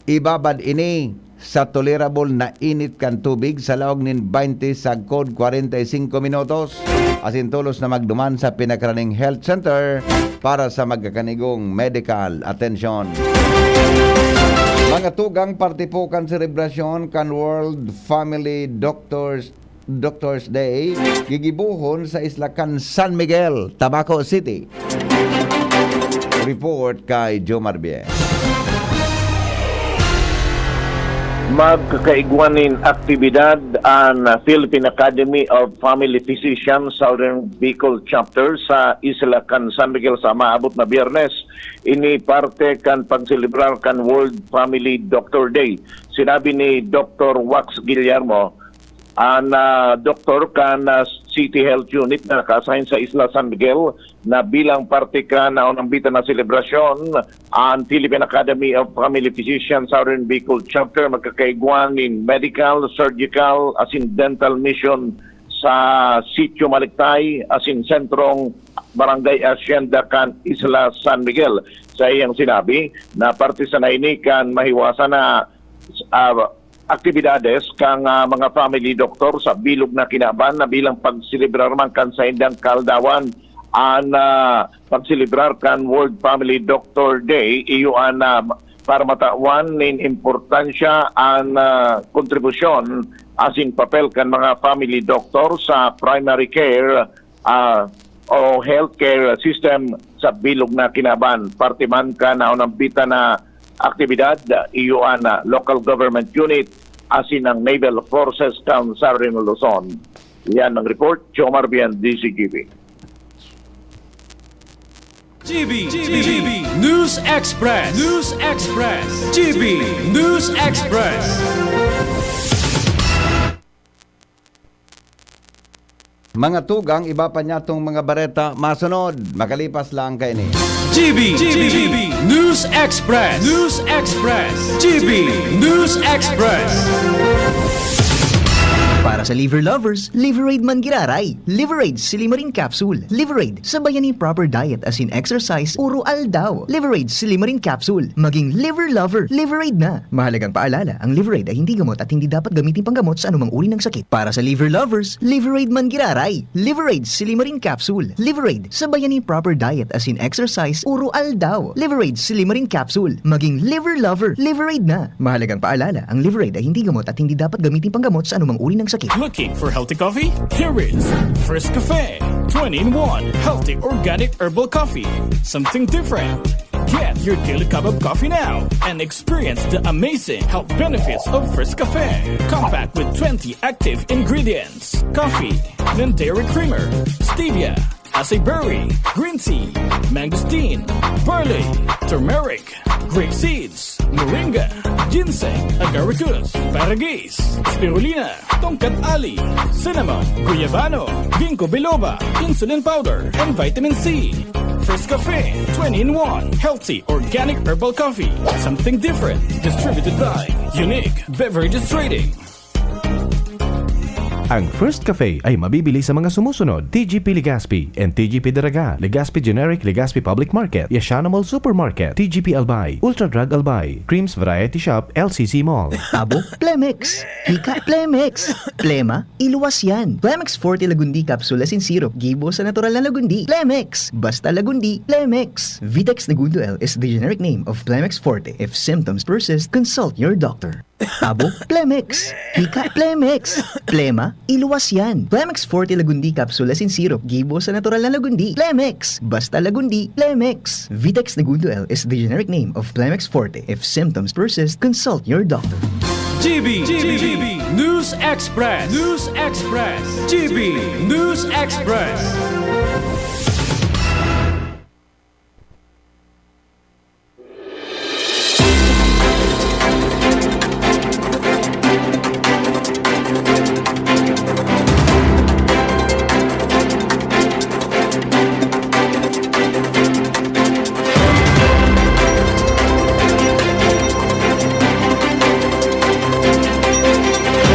Ibabad ini sa tolerable na init kan tubig sa laog nin 20 sagkod 45 minutos. Asin tulos na magduman sa pinakaraning health center para sa magkakanigong medical attention. Mga tugang partipukan selebrasyon kan World Family Doctors Day gigibuhon sa Islacan San Miguel, Tabaco City. Report kay Joe Marbie. Magkakaigwanin aktibidad ang Philippine Academy of Family Physicians Southern Bicol Chapter sa Islacan San Miguel sa maabot na Biyernes. Ini parte kan pagselebrar kan World Family Doctor Day. Sinabi ni Dr. Wax Guillermo, ang doktor kan City Health Unit na naka-assign sa Isla San Miguel na bilang parte ka na unambitan na selebrasyon ang Philippine Academy of Family Physicians Southern Bicol Chapter magkakaiguan in medical, surgical, as in dental mission sa Sitio Maligtay as in sentrong Barangay Hacienda kan Isla San Miguel. Sa iyang sinabi na parte sa nainikan mahiwasan na aktibidades kang mga family doctor sa bilog na kinaban na bilang pagsilibrar man kan sa indang kaldawan ang pagsilibrar kan World Family Doctor Day iyo an para matawan nin importansya ang kontribusyon asin papel kan mga family doctor sa primary care o healthcare system sa bilog na kinaban. Parte man ka na unambita na aktibidad iyo ang local government unit asin ang Naval Forces kan Southern Luzon. Yan ang report, Joe Marbian, DCGB. GB News Express. GB News Express. Mga tugang, iba pa niya itong mga bareta masunod. Makalipas lang kayo ni. GB News Express. GB News Express. Para sa liver lovers, Liverade man giraray. Liverade Silimarin Capsule. Liverade, sabayan ni proper diet as in exercise, uro aldaw. Liverade Silimarin Capsule. Maging liver lover, Liverade na. Mahalagang paalala, ang Liverade ay hindi gamot at hindi dapat gamitin panggamot sa anumang uri ng sakit. Para sa liver lovers, Liverade man giraray. Liverade Silimarin Capsule. Liverade, sabayan ni proper diet as in exercise, uro aldaw. Liverade Silimarin Capsule. Maging liver lover, Liverade na. Mahalagang paalala, ang Liverade ay hindi gamot at hindi dapat gamitin panggamot sa anumang uri ng sakit. Looking for healthy coffee? Here is First Cafe 20-in-1 healthy organic herbal coffee. Something different. Get your daily cup of coffee now and experience the amazing health benefits of First Cafe. Compact with 20 active ingredients. Coffee, then dairy creamer, stevia, acai berry, green tea, mangosteen, barley, turmeric, grape seeds, moringa, ginseng, agaricus, paragis, spirulina, tongkat ali, cinnamon, guyabano, ginkgo biloba, insulin powder, and vitamin C. First Cafe 20-in-1 healthy organic herbal coffee. Something different. Distributed by Unique Beverages Trading. Ang First Cafe ay mabibili sa mga sumusunod: TGP Legazpi and TGP Daraga, Legazpi Generic, Legazpi Public Market, Yashana Mall Supermarket, TGP Albay, Ultra Drug Albay, Creams Variety Shop, LCC Mall. Tabo, Plemex. Hika, Plemex. Plema, iluwas yan. Plemex Forte Lagundi Capsule in Syrup. Gibo sa natural na Lagundi. Plemex. Basta Lagundi. Plemex. Vitex Nagundo L is the generic name of Plemex Forte. If symptoms persist, consult your doctor. Tabo, Plemex. Hika, Plemex. Plema, iluwas yan. Plemex Forte Lagundi Capsule in Syrup. Gibo sa natural na Lagundi. Plemex. Basta Lagundi. Plemex. Vitex Nagundo L is the generic name of Plemex Forte. If symptoms persist, consult your doctor. GB News Express. GB News Express.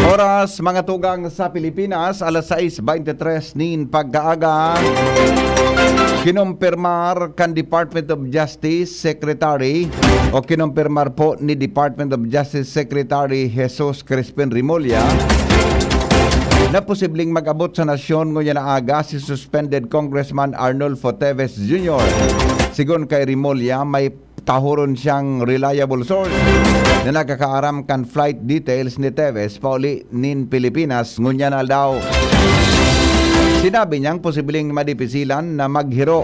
Oras, mga tugang sa Pilipinas, alas 6:23 nin pagkaaga. Kinumpirmar kan Department of Justice Secretary o kinumpirmar po ni Department of Justice Secretary Jesus Crispin Remulla na posibleng mag-abot sa nasyon ngunya na aga si suspended Congressman Arnulfo Teves Jr. Sigon kay Remulla, may tahuron siyang reliable source na nakakaaram kan flight details ni Teves pauli nin Pilipinas ngunya na daw. Sinabi niyang posibleng madipisilan na maghiro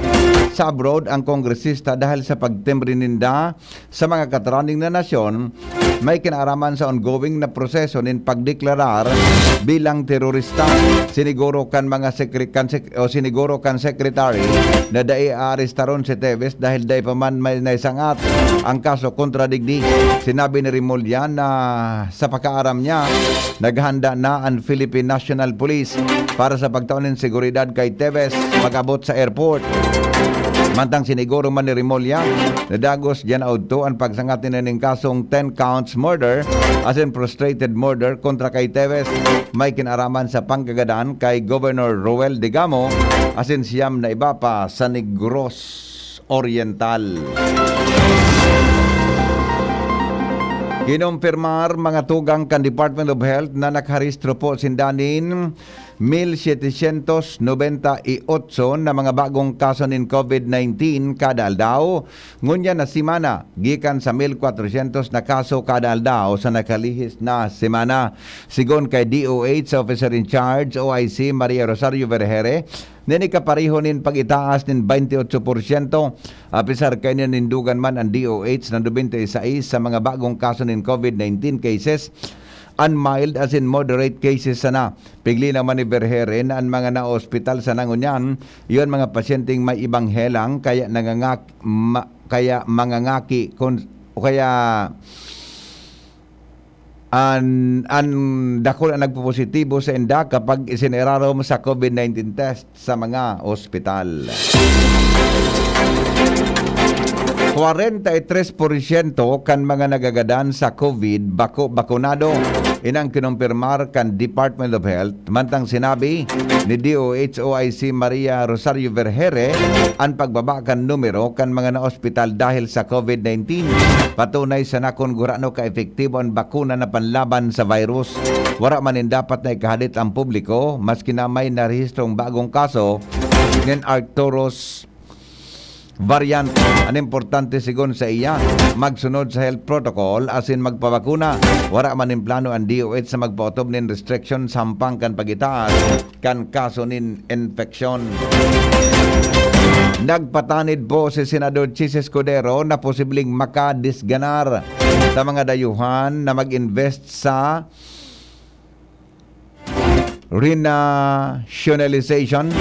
sa abroad ang kongresista dahil sa pagtimbre ninda sa mga katraning na nasyon may kinaaraman sa ongoing na proseso nin pagdeklarar bilang terorista. Siniguro kan mga siniguro kan secretary na dai aarestaron si Teves dahil dai pa man may naisangat ang kaso kontra digdi. Sinabi ni Remulla na sa pagkaaram niya naghanda na ang Philippine National Police para sa pagtaunin seguridad kay Teves pag-abot sa airport. Mantang siniguro man ni Remulla na dagos dyan auto ang pagsangatin na ng kasong 10 counts murder as in frustrated murder kontra kay Teves. May kinaraman sa pangkagadan kay Governor Roel Digamo as in siyam na iba pa sa Negros Oriental. Kinumpirmar mga tugang kan Department of Health na nakarehistro po sindanin 1,798 na mga bagong kaso ng COVID-19 kada aldaw. Ngunya na simana, gikan sa 1,400 na kaso kada aldaw sa nakalihis na semana. Sigon kay DOH Officer in Charge OIC Maria Rosario Vergere, nini kapareho nin pag-itaas nin 28%. Apisar kay nindugan man ang DOH na 26 sa mga bagong kaso ng COVID-19 cases. Unmild as in moderate cases sana. Pigli naman ni Vergere na ang mga na-hospital sa nangunyan, yun mga pasyenteng may ibang helang kaya mangangaki o kaya ang dakol ang nagpo-positibo sa enda kapag isinerarom sa COVID-19 test sa mga ospital. 43% kan mga nagagadan sa COVID bakunado. Inang kinumpirmar kan Department of Health. Mantang sinabi ni DOH OIC Maria Rosario Vergere ang pagbaba kan numero kan mga na-ospital dahil sa COVID-19. Patunay sa nakongurano ka-epektibo ang bakuna na panlaban sa virus. Wala manin dapat na ikahadit ang publiko maski na may narehistrong bagong kaso ng Arcturus variant. Ang importante sigon sa iya magsunod sa health protocol as in magpabakuna. Wala man in plano ang DOH sa magpautob nin restriction sampang kan pagitaas kan kaso nin infeksyon. Nagpatanid po si Senador Chis Escudero na posibleng makadisganar sa mga dayuhan na mag-invest sa renationalization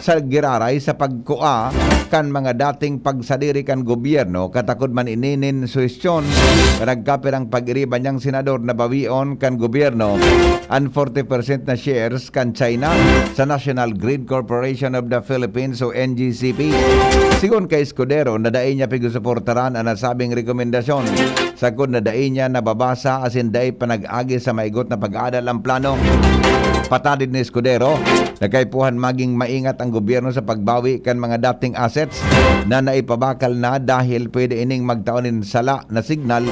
sa giraray sa pagkua kan mga dating pagsadiri kan gobyerno katakod man ininin suwestyon nagkapirang pag-iriba niyang senador na bawion kan gobyerno ang 40% na shares kan China sa National Grid Corporation of the Philippines o NGCP. Sigon kay Escudero na daay niya pigusuportaran ang nasabing rekomendasyon sagod na daay niya nababasa as in daay panag-agi sa maigot na pag-aadal ang plano. Patadid ni Escudero, nagkaipuhan maging maingat ang gobyerno sa pagbawi kan mga dating assets na naipabakal na dahil pwede ining magtaonin sala na signal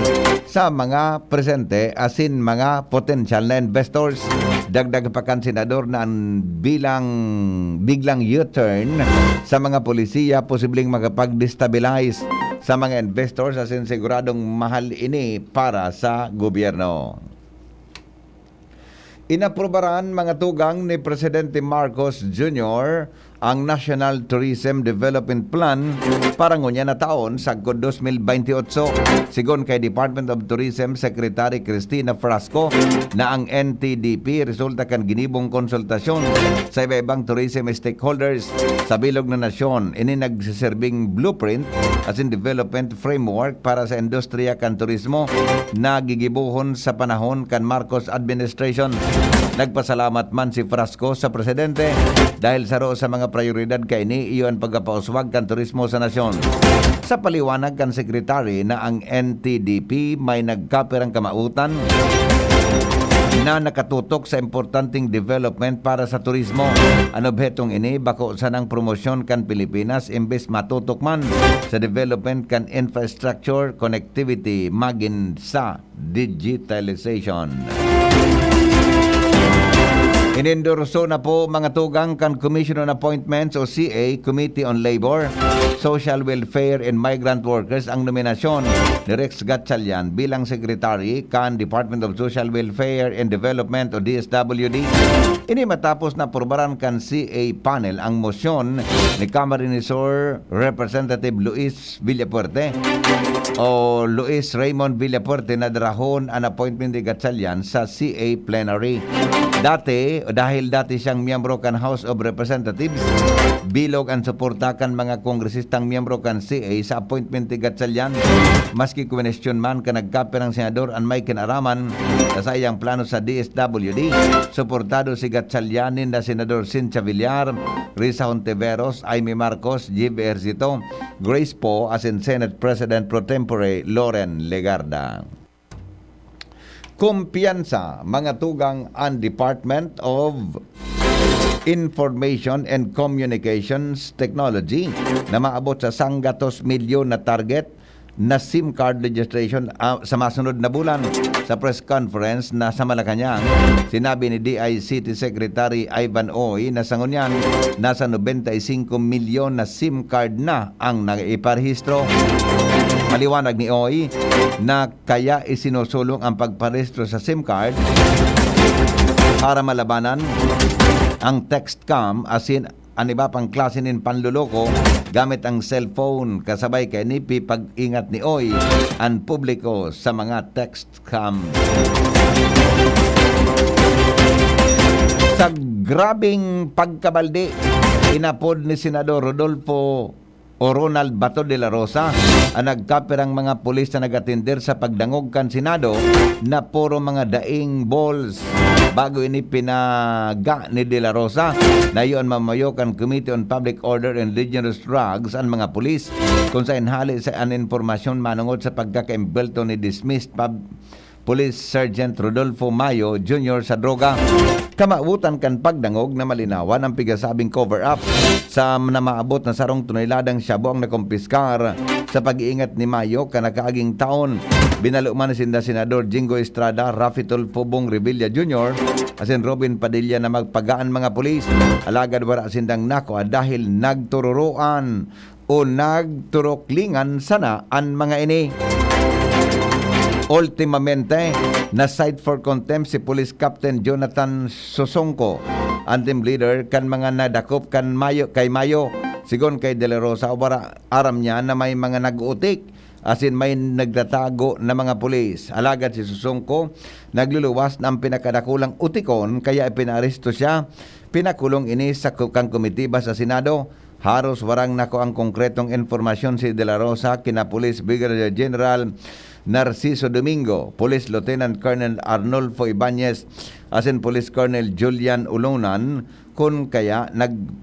sa mga presente asin mga potential na investors. Dagdag pa kan senador na ang biglang U-turn sa mga polisiya posibleng makapag-destabilize sa mga investors asin siguradong mahal ini para sa gobyerno. Inaprobaran mga tugang ni Presidente Marcos Jr. ang National Tourism Development Plan para ngunya na taon sa 2028. Sigon kay Department of Tourism Secretary Cristina Frasco na ang NTDP resulta kan ginibong konsultasyon sa iba-ibang tourism stakeholders sa bilog na nasyon. Ini nagsiserving blueprint as in development framework para sa industriya kan turismo na gigibuhon sa panahon kan Marcos administration. Nagpasalamat man si Frasco sa presidente dahil saro sa mga prioridad kay ni iyon pagkapauswag kan turismo sa nasyon. Sa paliwanag kan sekretary na ang NTDP may nagkapirang kamautan na nakatutok sa importanteng development para sa turismo. Ang obhetong ini bako sa nang promosyon kan Pilipinas imbes matutok man sa development kan infrastructure connectivity magin sa digitalization. Inendorso na po mga tugang kan Commission on Appointments o CA, Committee on Labor, Social Welfare and Migrant Workers ang nominasyon ni Rex Gatchalian bilang Secretary kan Department of Social Welfare and Development o DSWD. Ini matapos na porbaran kan CA panel ang motion ni Camarinesor Representative Luis Villapuerte o Luis Raymond Villapuerte na darahon ang appointment ni Gatchalian sa CA plenary. Dahil dati siyang miyembro kan House of Representatives, bilog ang suporta kan mga kongresistang miyembro kan CA sa appointment ni Gatchalian. Maski question man ka nagkape ng senador ang may kinaraman sa iyang plano sa DSWD, suportado si Gatchalianin na Senador Cynthia Villar, Risa Hontiveros, Aimee Marcos, Jib Ejercito, Grace Poe as in Senate President Pro Tempore Loren Legarda. Kumpiyansa, mga tugang ang Department of Information and Communications Technology na maabot sa 100 milyon na target na SIM card registration sa masunod na bulan. Sa press conference na sa Malacanang, sinabi ni DICT Secretary Ivan Oy na sa ngunyan nasa 95 milyon na SIM card na ang naiparehistro. Maliwanag ni Oy na kaya isinusulong ang pagparehistro sa SIM card para malabanan ang text scam asin ang iba pang klase ng panluloko gamit ang cellphone. Kasabay kay NIPI pag-ingat ni Oy ang publiko sa mga text scam. Sa grabing pagkabaldi, inapod ni Senador Rodolfo o Ronald Bato de la Rosa ang nagkaperang mga pulis na nagatindir sa pagdangog kan Senado na puro mga daing balls. Bago ini pinaga ni De La Rosa na iyon mamayo kan Committee on Public Order and Dangerous Drugs ang mga pulis kung sa inhali sa an informasyon manungod sa pagkakaimbelto ni dismissed Police Sergeant Rodolfo Mayo Jr. sa droga. Kamautan kan pagdangog na malinawan ang pigasabing cover-up sa namaabot na sarong toneladang shabu ang nakumpiskar sa pag-iingat ni Mayo kanakaaging taon. Binaluman ni Senador Jingo Estrada, Rafi Tulfo Bong Revilla Jr. asin Robin Padilla na magpagaan mga pulis. Alagad wala sindang nako dahil nagtururuan o nagturoklingan sana ang mga ini. Ultimamente, na-cite for contempt si Police Captain Jonathan Sosongko, ang team leader kan mga nadakop kan kay Mayo. Sigon kay De La Rosa, aram niya na may mga nag-utik, asin may nagtatago na mga pulis. Alagad si Sosongko, nagluluwas ng pinakadakulang utikon, kaya ipinaresto siya. Pinakulong ini sa kang komitiba sa Senado. Haros warang nako ang konkretong informasyon si De La Rosa kina Police Brigadier General Narciso Domingo, Police Lieutenant Colonel Arnolfo Ibanez, asin Police Colonel Julian Ulunan, kung kaya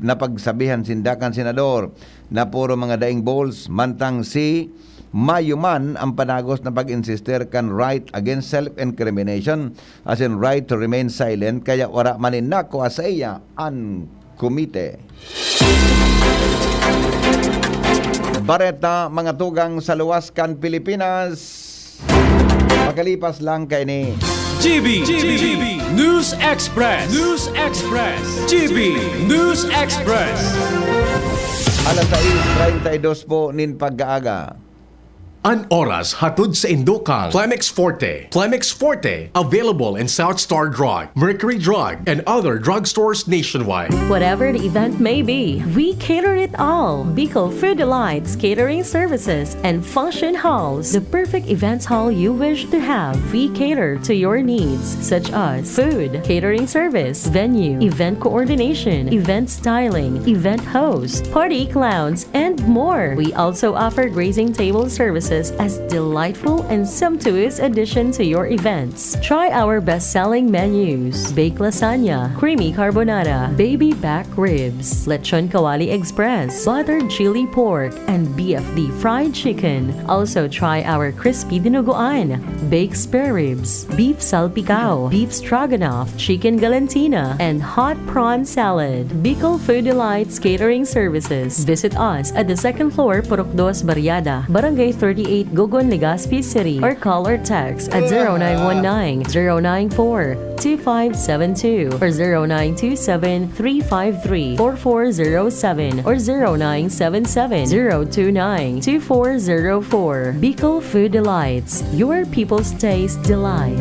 napagsabihan sindakan senador na puro mga daing balls, mantang si Mayuman ang panagos na pag-insister kan right against self-incrimination, asin right to remain silent, kaya wala manin nako sa iya ang komite. Bareta, mga tugang sa luwas kan Pilipinas. Makalipas lang kay ni GB News Express. GB News Express. Alas 6:32 po nin pag-aaga. An oras hatod sa Indokal. Plemex Forte. Plemex Forte, available in South Star Drug, Mercury Drug, and other drugstores nationwide. Whatever the event may be, we cater it all. Bicol Food Delights Catering Services and Function Halls, the perfect events hall you wish to have. We cater to your needs, such as food, catering service, venue, event coordination, event styling, event host, party clowns, and more. We also offer grazing table services services as delightful and sumptuous addition to your events. Try our best-selling menus: baked lasagna, creamy carbonara, baby back ribs, lechon kawali express, buttered chili pork, and BFD fried chicken. Also try our crispy dinuguan, baked spare ribs, beef salpicao, beef stroganoff, chicken galantina, and hot prawn salad. Bicol Food Delights Catering Services. Visit us at the second floor, Purok 2, Barriada, Barangay 38, Gogon, Legazpi City, or call or text at 0919-094-2572 or 0927-353-4407 or 0977-029-2404. Bicol Food Delights, your people's taste delight.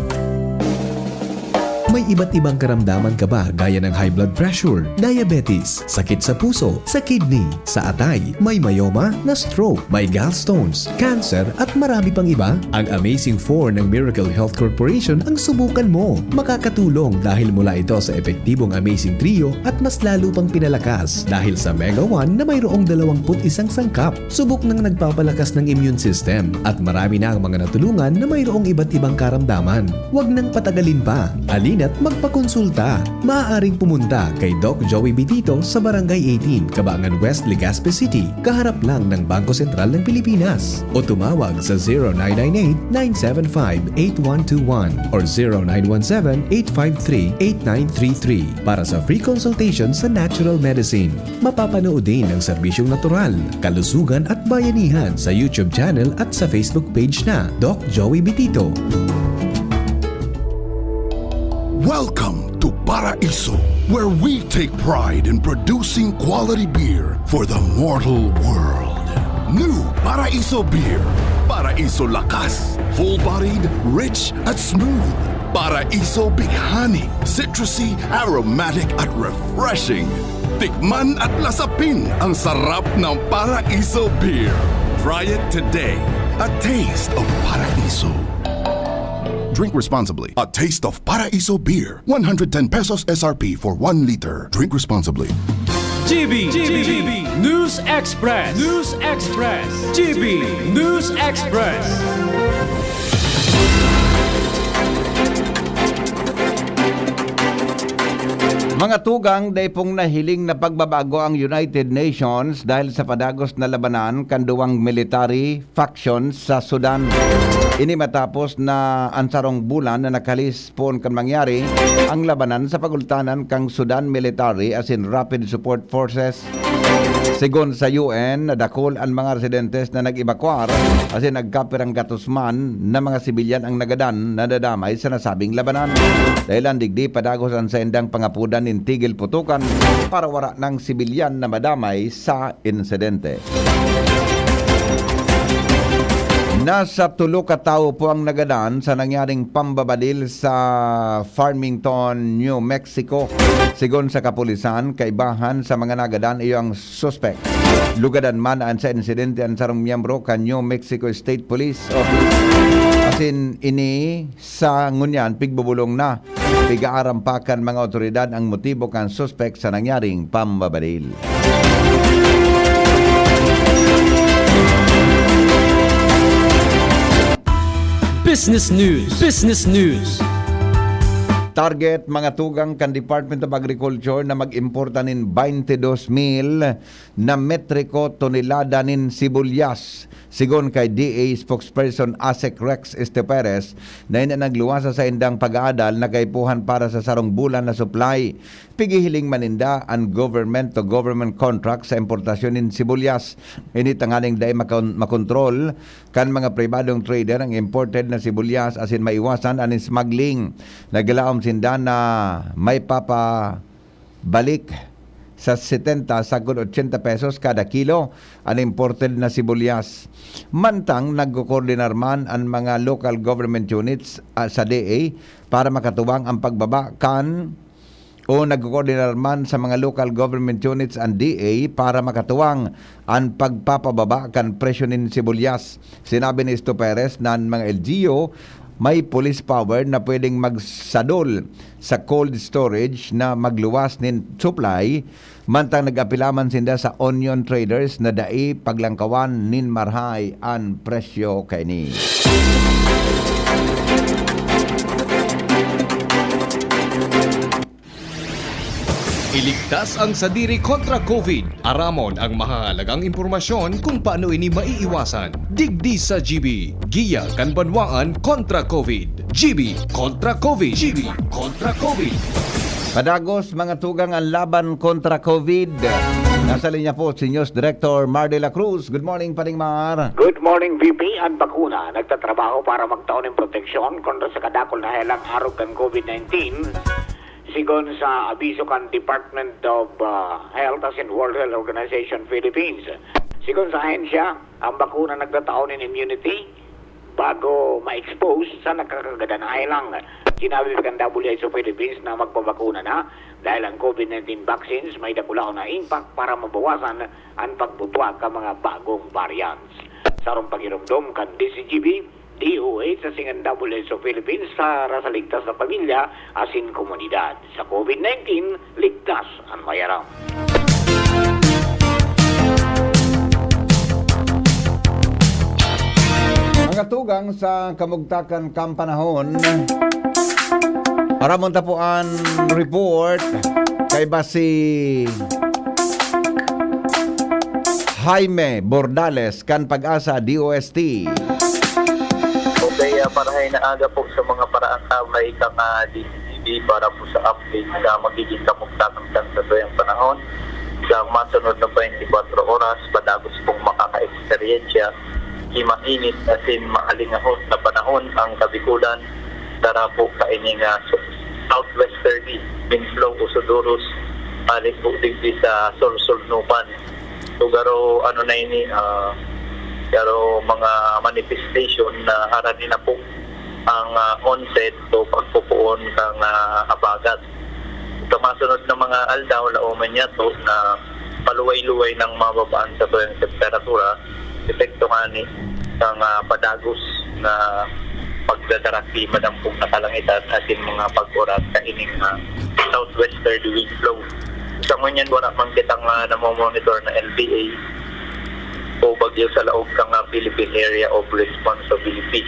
May iba't ibang karamdaman ka ba gaya ng high blood pressure, diabetes, sakit sa puso, sa kidney, sa atay, may myoma, na stroke, may gallstones, cancer at marami pang iba? Ang Amazing 4 ng Miracle Health Corporation ang subukan mo. Makakatulong dahil mula ito sa epektibong Amazing Trio at mas lalo pang pinalakas dahil sa Mega 1 na mayroong 21 sangkap. Subok ng nagpapalakas ng immune system at marami na ang mga natulungan na mayroong iba't ibang karamdaman. Huwag nang patagalin pa. At magpakonsulta. Maaaring pumunta kay Doc Joey Bitito sa Barangay 18, Cabangan West, Legazpi City, kaharap lang ng Bangko Sentral ng Pilipinas. O tumawag sa 0998-975-8121 or 0917-853-8933 para sa free consultation sa natural medicine. Mapapanood din ang serbisyong natural, kalusugan at bayanihan sa YouTube channel at sa Facebook page na Doc Joey Bitito. Welcome to Paraiso, where we take pride in producing quality beer for the mortal world. New Paraiso beer. Paraiso lakas, full-bodied, rich at smooth. Paraiso bighani, citrusy, aromatic at refreshing. Tikman at lasapin ang sarap ng Paraiso beer. Try it today. A taste of Paraiso. Drink responsibly. A taste of Paraiso beer. 110 pesos SRP for 1 liter. Drink responsibly. GB News Express. News Express. GB News Express. Mga tugang, day pong nahiling na pagbabago ang United Nations dahil sa padagos na labanan kanduwang military factions sa Sudan. Ini matapos na ansarong bulan na nakalis pon kan mangyari ang labanan sa pagultanan kang Sudan Military as in Rapid Support Forces. Sigon sa UN, nadakol ang mga residentes na nag-evacuar kasi nagkapirang gatusman na mga sibilyan ang nagadan na dadamay sa nasabing labanan. Dahil ang digdi padagos ang sendang pangapudan ng tigil putukan para wala ng sibilyan na madamay sa insidente. Nasa 3 katao po ang nagadan sa nangyaring pambabadil sa Farmington, New Mexico. Sigon sa kapulisan, kaibahan sa mga nagadan iyo ang suspect. Lugadan man ang sa insidente ang sarong miyembro kan New Mexico State Police Office. Asin ini sa ngunyan pigbubulong na pigaarampakan mga otoridad ang motibo kan suspect sa nangyaring pambabadil. Business News. Business News. Target mga tugang kan Department of Agriculture na mag-importa nin 22,000 na metriko tonelada nin sibulyas. Sigon kay DA spokesperson Asek Rex Esteperes na nagluwasa sa indang pag-aadal na kaipuhan para sa sarong bulan na supply. Pigihiling maninda ang government-to-government contract sa importasyon nin sibulyas. Ini tanganing dahil makontrol kan mga pribadong trader ang imported na sibulyas asin maiwasan ang smuggling. Naglaom sinda na may papabalik sa 70 sagod 80 pesos kada kilo ang imported na sibulyas. Mantang nagko-coordinar man ang mga local government units sa DA para makatuwang ang pagbaba kan o nagko-coordinar man sa mga local government units ang DA para makatuwang ang pagpapababa kan presyo nin sibulyas. Sinabi ni Sto Perez na ang mga LGU may police power na pwedeng magsadol sa cold storage na magluwas nin supply mantang nag-apilaman sinda sa onion traders na dai paglangkawan nin marhay an presyo kayni. Iligtas ang sadiri kontra COVID. Aramon ang mahalagang impormasyon kung paano ini maiiwasan. Digdi sa GB. Giya kan banwaan kontra COVID. GB kontra COVID. GB kontra COVID. Padagos mga tugang ang laban kontra COVID. Nasa linya po si News Director Mar de la Cruz. Good morning, Paring Mar. Good morning, VP. Ang bakuna nagtatrabaho para magtaon ng proteksyon kontra sa kadakol na helang arog ng COVID-19. Sigon sa abiso kan Department of Health as in World Health Organization Philippines. Sigon sa ahensya, ang bakuna nagtataon ng immunity bago ma-expose sa nakakagadahay lang. Sinabi ng WHO Philippines na magpabakuna na dahil ang COVID-19 vaccines may dakulaw na impact para mabawasan ang pagbutuag ka mga bagong variants. Sarong pagirumdom kan DCGB, DOH sa singan WHO Philippines sa rasaligtas na pamilya asin komunidad. Sa COVID-19, ligtas ang mayaram. Mga tugang sa kamugtakan kampanahon, aramon tapuan report kay basi Jaime Bordales kan Pag-asa DOST. Kaya parahay na aga po sa mga paraan tabay kang DCGB para po sa update na magiging kamugtakan sa tuyang panahon. Sa masunod na 24 oras, padagos pong makaka-eksperyensya, himainit asin maalingahon na panahon ang kabikulan. Dara po kaining southwesterly wind flow o suduros, alis po digdi sa Sorsolnupan. Tugaro ano na ini, pero mga manifestation na aranin na po ang onset o pagpupuon kang abagat. Kamasunod na mga aldaw, lauman niya to na paluway-luway ng mababaan sa tuyang temperatura, epekto ni ng padagos na pagdadaraki madampong nakalangitan atin mga pag-oras kaining southwesterly wind flow. Sa ngunyan, wala man kitang namomonitor na LPA o bagyo sa laog kang Philippine Area of Responsibility.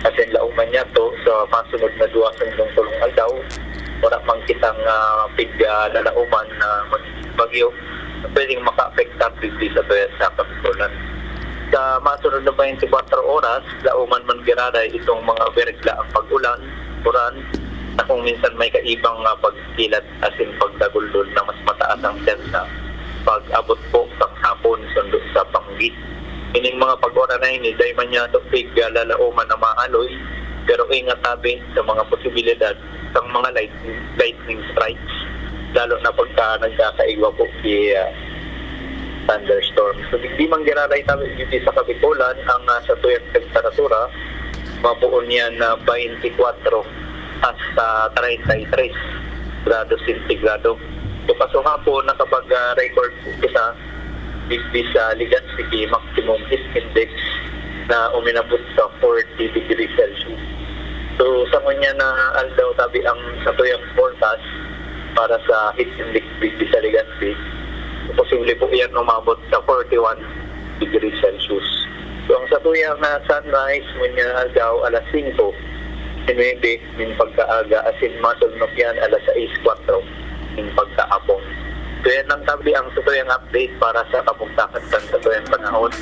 Kasi lauman niya to sa masunod na duwas ng tulong aldaw, wala pang kitang lalauman na bagyo na pwedeng maka-affecta digdi sa kapitulan. Sa masunod na 24 oras, lauman man giraday itong mga bergla ang pag-ulan, uran, na kung minsan may kaibang pagkilat asin pagdagulod na mas mataas ang sensa. Pag-abot po sa hapon sundo sa panggit. Ining mga pag-ora na ini, dahil man niya ito lalauman na maaloy, pero ingat tabi sa mga posibilidad ng mga lightning strikes, lalo na pagka nagkakaigwa po si thunderstorm. So, di man giraray tabi dito sa Kabikulan, ang sa tuyang temperatura, mapuon yan na 24 hasta 33 grado centigrado. So, kaso nga po na kapag record po kita sa Legazpi maximum heat index na uminabot sa 40 degrees Celsius. So, sa kanya na aldaw tabi ang sa tuyang forecast para sa heat index sa Legazpi, posible po yan umabot sa 41 degrees Celsius. So, ang sa tuyang na sunrise, muna aldaw alas 5, sinuwebe, min pagkaaga, asin masunok yan alas 6:04 min pagkaapong. So, yan ang tabi ang tutuyang update para sa kamugtakan sa tuyang panahon.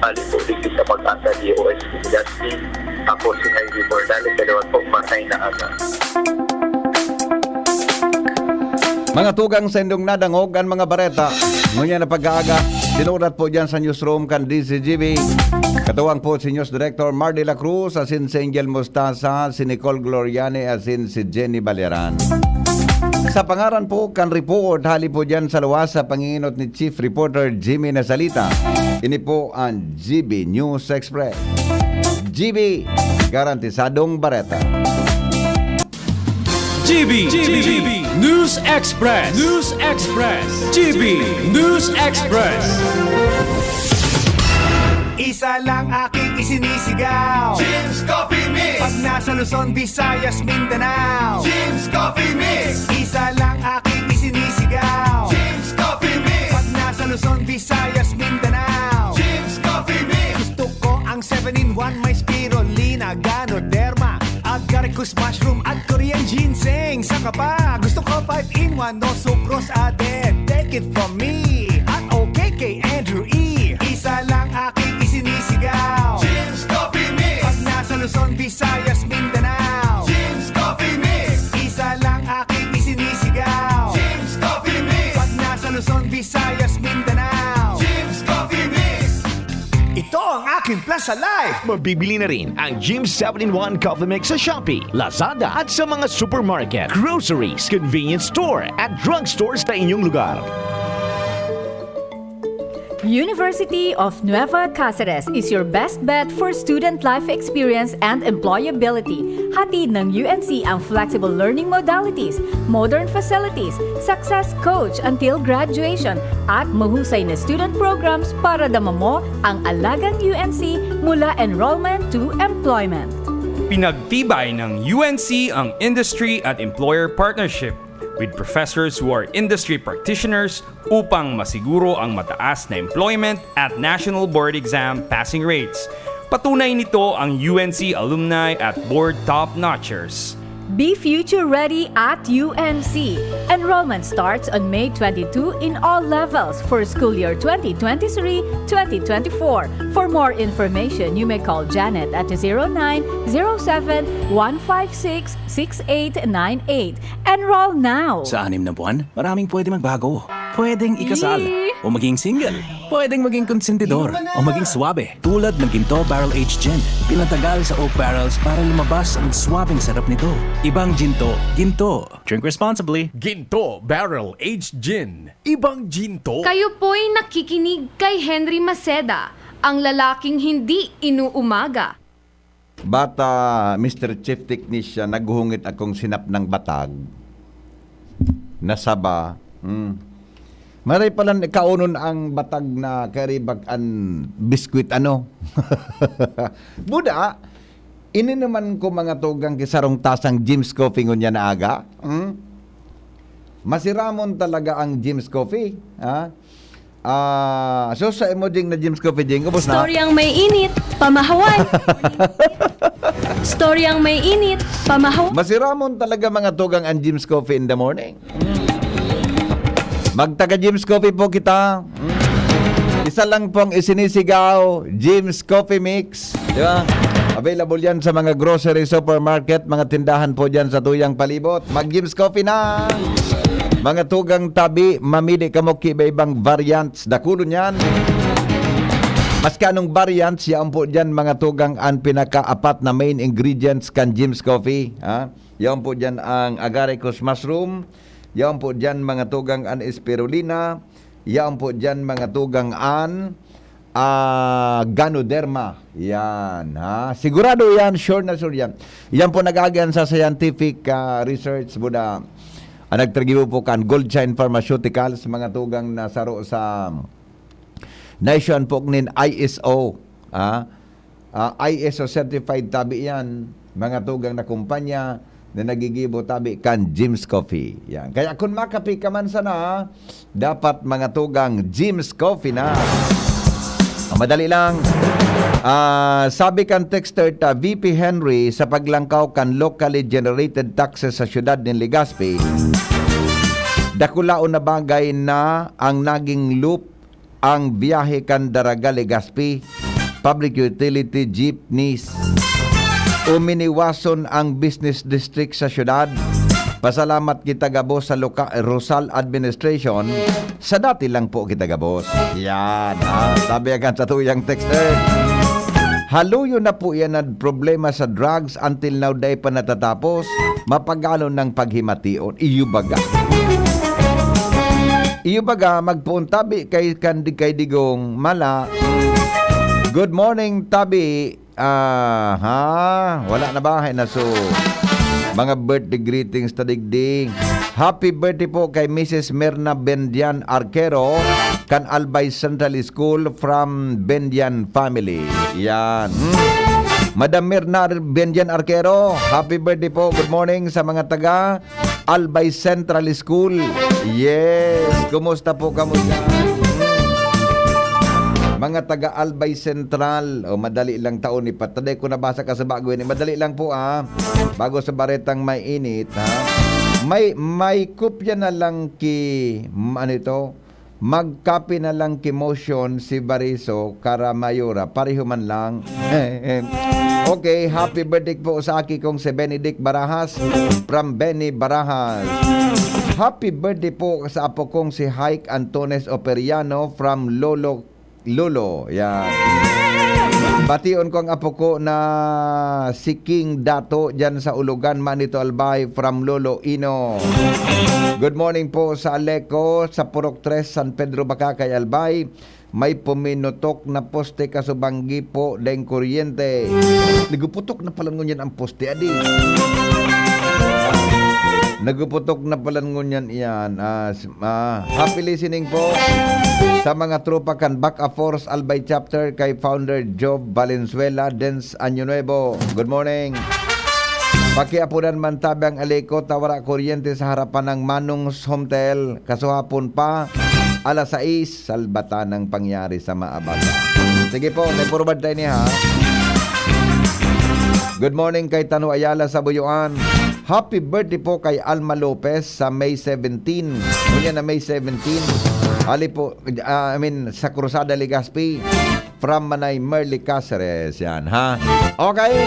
Alin po dito sa Pag-asa DOST Legazpi. Ako si Jaime Bordales, dalawang po matay na aga. Mga tugang sa indong nadangog ang mga bareta. Ngunya na pag-aaga, sinulat po dyan sa newsroom kan DCGB. Katuwang po si News Director Mar de la Cruz, asin si Angel Mostaza, si Nicole Gloriani, asin si Jenny Balearan. Sa pangaran po kan report, hali po dyan sa luwas sa panginginot ni Chief Reporter Jimmy Nasalita. Ini po ang GB News Express. GB, garantisadong bareta. GB News Express. News Express. GB News Express. Isa lang aking isinisigaw, Jim's Coffee Mix. pag nasa Luzon, Visayas, Mindanao. Jim's Coffee Mix. Isa lang aking isinisigaw, Jim's Coffee Mix. pag nasa Luzon, Visayas, Mindanao. Jim's Coffee Mix. Gusto ko ang 7-in-1, may spirulina, ganoderma, agaricus mushroom at Korean ginseng. Saka pa, gusto ko 5-in-1, no sucrose added. Take it from me at OKK Andrew E. Isa lang aking isinisigaw, Jim's Coffee Mix. pag nasa Luzon, Visayas, Mindanao. Jim's Coffee Mix. Isa lang aking isinisigaw, Jim's Coffee Mix. pag nasa Luzon, Visayas, Mindanao. Jim's Coffee Mix. Ito ang aking plus sa life. Mabibili na rin ang Jim's 7-in-1 Coffee Mix sa Shopee, Lazada at sa mga supermarket, groceries, convenience store at drugstores sa inyong lugar. University of Nueva Cáceres is your best bet for student life experience and employability. Hatid ng UNC ang flexible learning modalities, modern facilities, success coach until graduation, at mahusay na student programs para dama mo ang alagang UNC mula enrollment to employment. Pinagtibay ng UNC ang industry at employer partnership with professors who are industry practitioners upang masiguro ang mataas na employment at national board exam passing rates. Patunay nito ang UNC alumni at board top-notchers. Be future ready at UNC. Enrollment starts on May 22 in all levels for school year 2023-2024. For more information, you may call Janet at 0907-156-6898. Enroll now! Sa 6 na buwan, maraming pwede magbago. Pwedeng ikasal, o maging single. Pwedeng maging konsentidor, o maging swabe. Tulad ng Ginto Barrel Aged Gin. Pinatagal sa oak barrels para lumabas ang swabing sarap nito. Ibang ginto, ginto. Drink responsibly. Ginto Barrel Aged Gin. Ibang ginto. Kayo po'y nakikinig kay Henry Maceda, ang lalaking hindi inuumaga. Bata, Mr. Chief Technician, naghuhungit akong sinap ng batag. Nasaba. Maray pala kaunon ang batag na karibag an biskwit ano. Buda, ini naman ko mga tugang kisarong tasang Jim's Coffee ngunya na aga. Masiramon talaga ang Jim's Coffee. So sa emojing na Jim's Coffee ding, ubos na. Storyang may init, pamahawan. Storyang may init, pamahawan. Masiramon talaga mga tugang ang Jim's Coffee in the morning. Magtaga Jim's Coffee po kita. Isa lang pong isinisigaw, Jim's Coffee Mix. Di ba? Available yan sa mga grocery, supermarket, mga tindahan po dyan sa tuyang palibot. Mag Jim's Coffee na. Mga tugang tabi, mamili ka mo iba-ibang variants. Dakulo niyan. Mas kanong variants, yan po dyan mga tugang ang pinaka-apat na main ingredients kan Jim's Coffee. Yan po dyan ang agaricus mushroom. Yan po dyan mga tugang an spirulina. Yan po dyan mga tugang an ganoderma. Yan. Sigurado yan, sure na sure yan. Yan po nag-agan sa scientific research. Buda, nagtragibo po kan Goldshine Pharmaceuticals, mga tugang na saro sa nation po nin ISO. ISO certified tabi yan. Mga tugang na kumpanya na nagigibo tabi kan Jim's Coffee. Yan. Kaya kung makapi ka man sana, dapat mga tugang Jim's Coffee na. Madali lang. Sabi kan texter ta VP Henry sa paglangkaw kan locally generated taxes sa syudad ng Legazpi, dakulaon na bagay na ang naging loop ang biyahe kan Daraga Legazpi, public utility jeepneys. Uminiwason ang business district sa syudad. Pasalamat kita gabos sa Rosal Administration. Sa dati lang po kita gabos. Yan, sabi agad sa tuyang texter. Haluyo na po yan ang problema sa drugs until now day pa natatapos. Mapagalo ng paghimation. Iyo baga, magpuntabi kay Digong Mala. Good morning, Tabi. Wala na ba? Na so Mga birthday greetings ta digding. Happy birthday po kay Mrs. Mirna Bendian Arquero, kan Albay Central School from Bendian family. Yan. Madam Mirna Bendian Arquero, happy birthday po. Good morning sa mga taga Albay Central School. Yes. Kumusta po kamo dyan? Mga taga Albay Central, madali lang taon ni Pataday ko nabasa ka sa bago ni. Madali lang po bago sa baretang may init May kopya na lang magkapi na lang ki motion si Bariso Caramayura. Pareho man lang. Okay, happy birthday po sa aki kong si Benedict Barajas from Benny Barajas. Happy birthday po sa apo kong si Hike Antones Operiano from Lolo. Yan. Bation ko ang apo ko na si King Dato dyan sa Ulugan, Manito Albay from Lolo Ino. Good morning po sa Aleco, sa Purok 3, San Pedro Bacacay, Albay. May puminutok na poste kasubanggi po deng kuryente. Naguputok na pala ngunyan ang poste, adi. Naguputok na pala ngunyan iyan. Happy listening po sa mga tropa kan Baca Force Albay Chapter kay Founder Job Valenzuela Dens Año Nuevo. Good morning. Pakiapunan man tabang Aleco, tawara kuryente sa harapan ng Manung's Hotel. Kasuhapon pa, alas 6, salbatan ng pangyari sa Maabata. Sige po, may forward tayo niya ha. Good morning kay Tano Ayala sa Buyuan. Happy birthday po kay Alma Lopez sa May 17. Kunya na May 17. Ali po, sa Cruzada Legazpi from Manay Merly Cáceres. Yan, ha? Okay.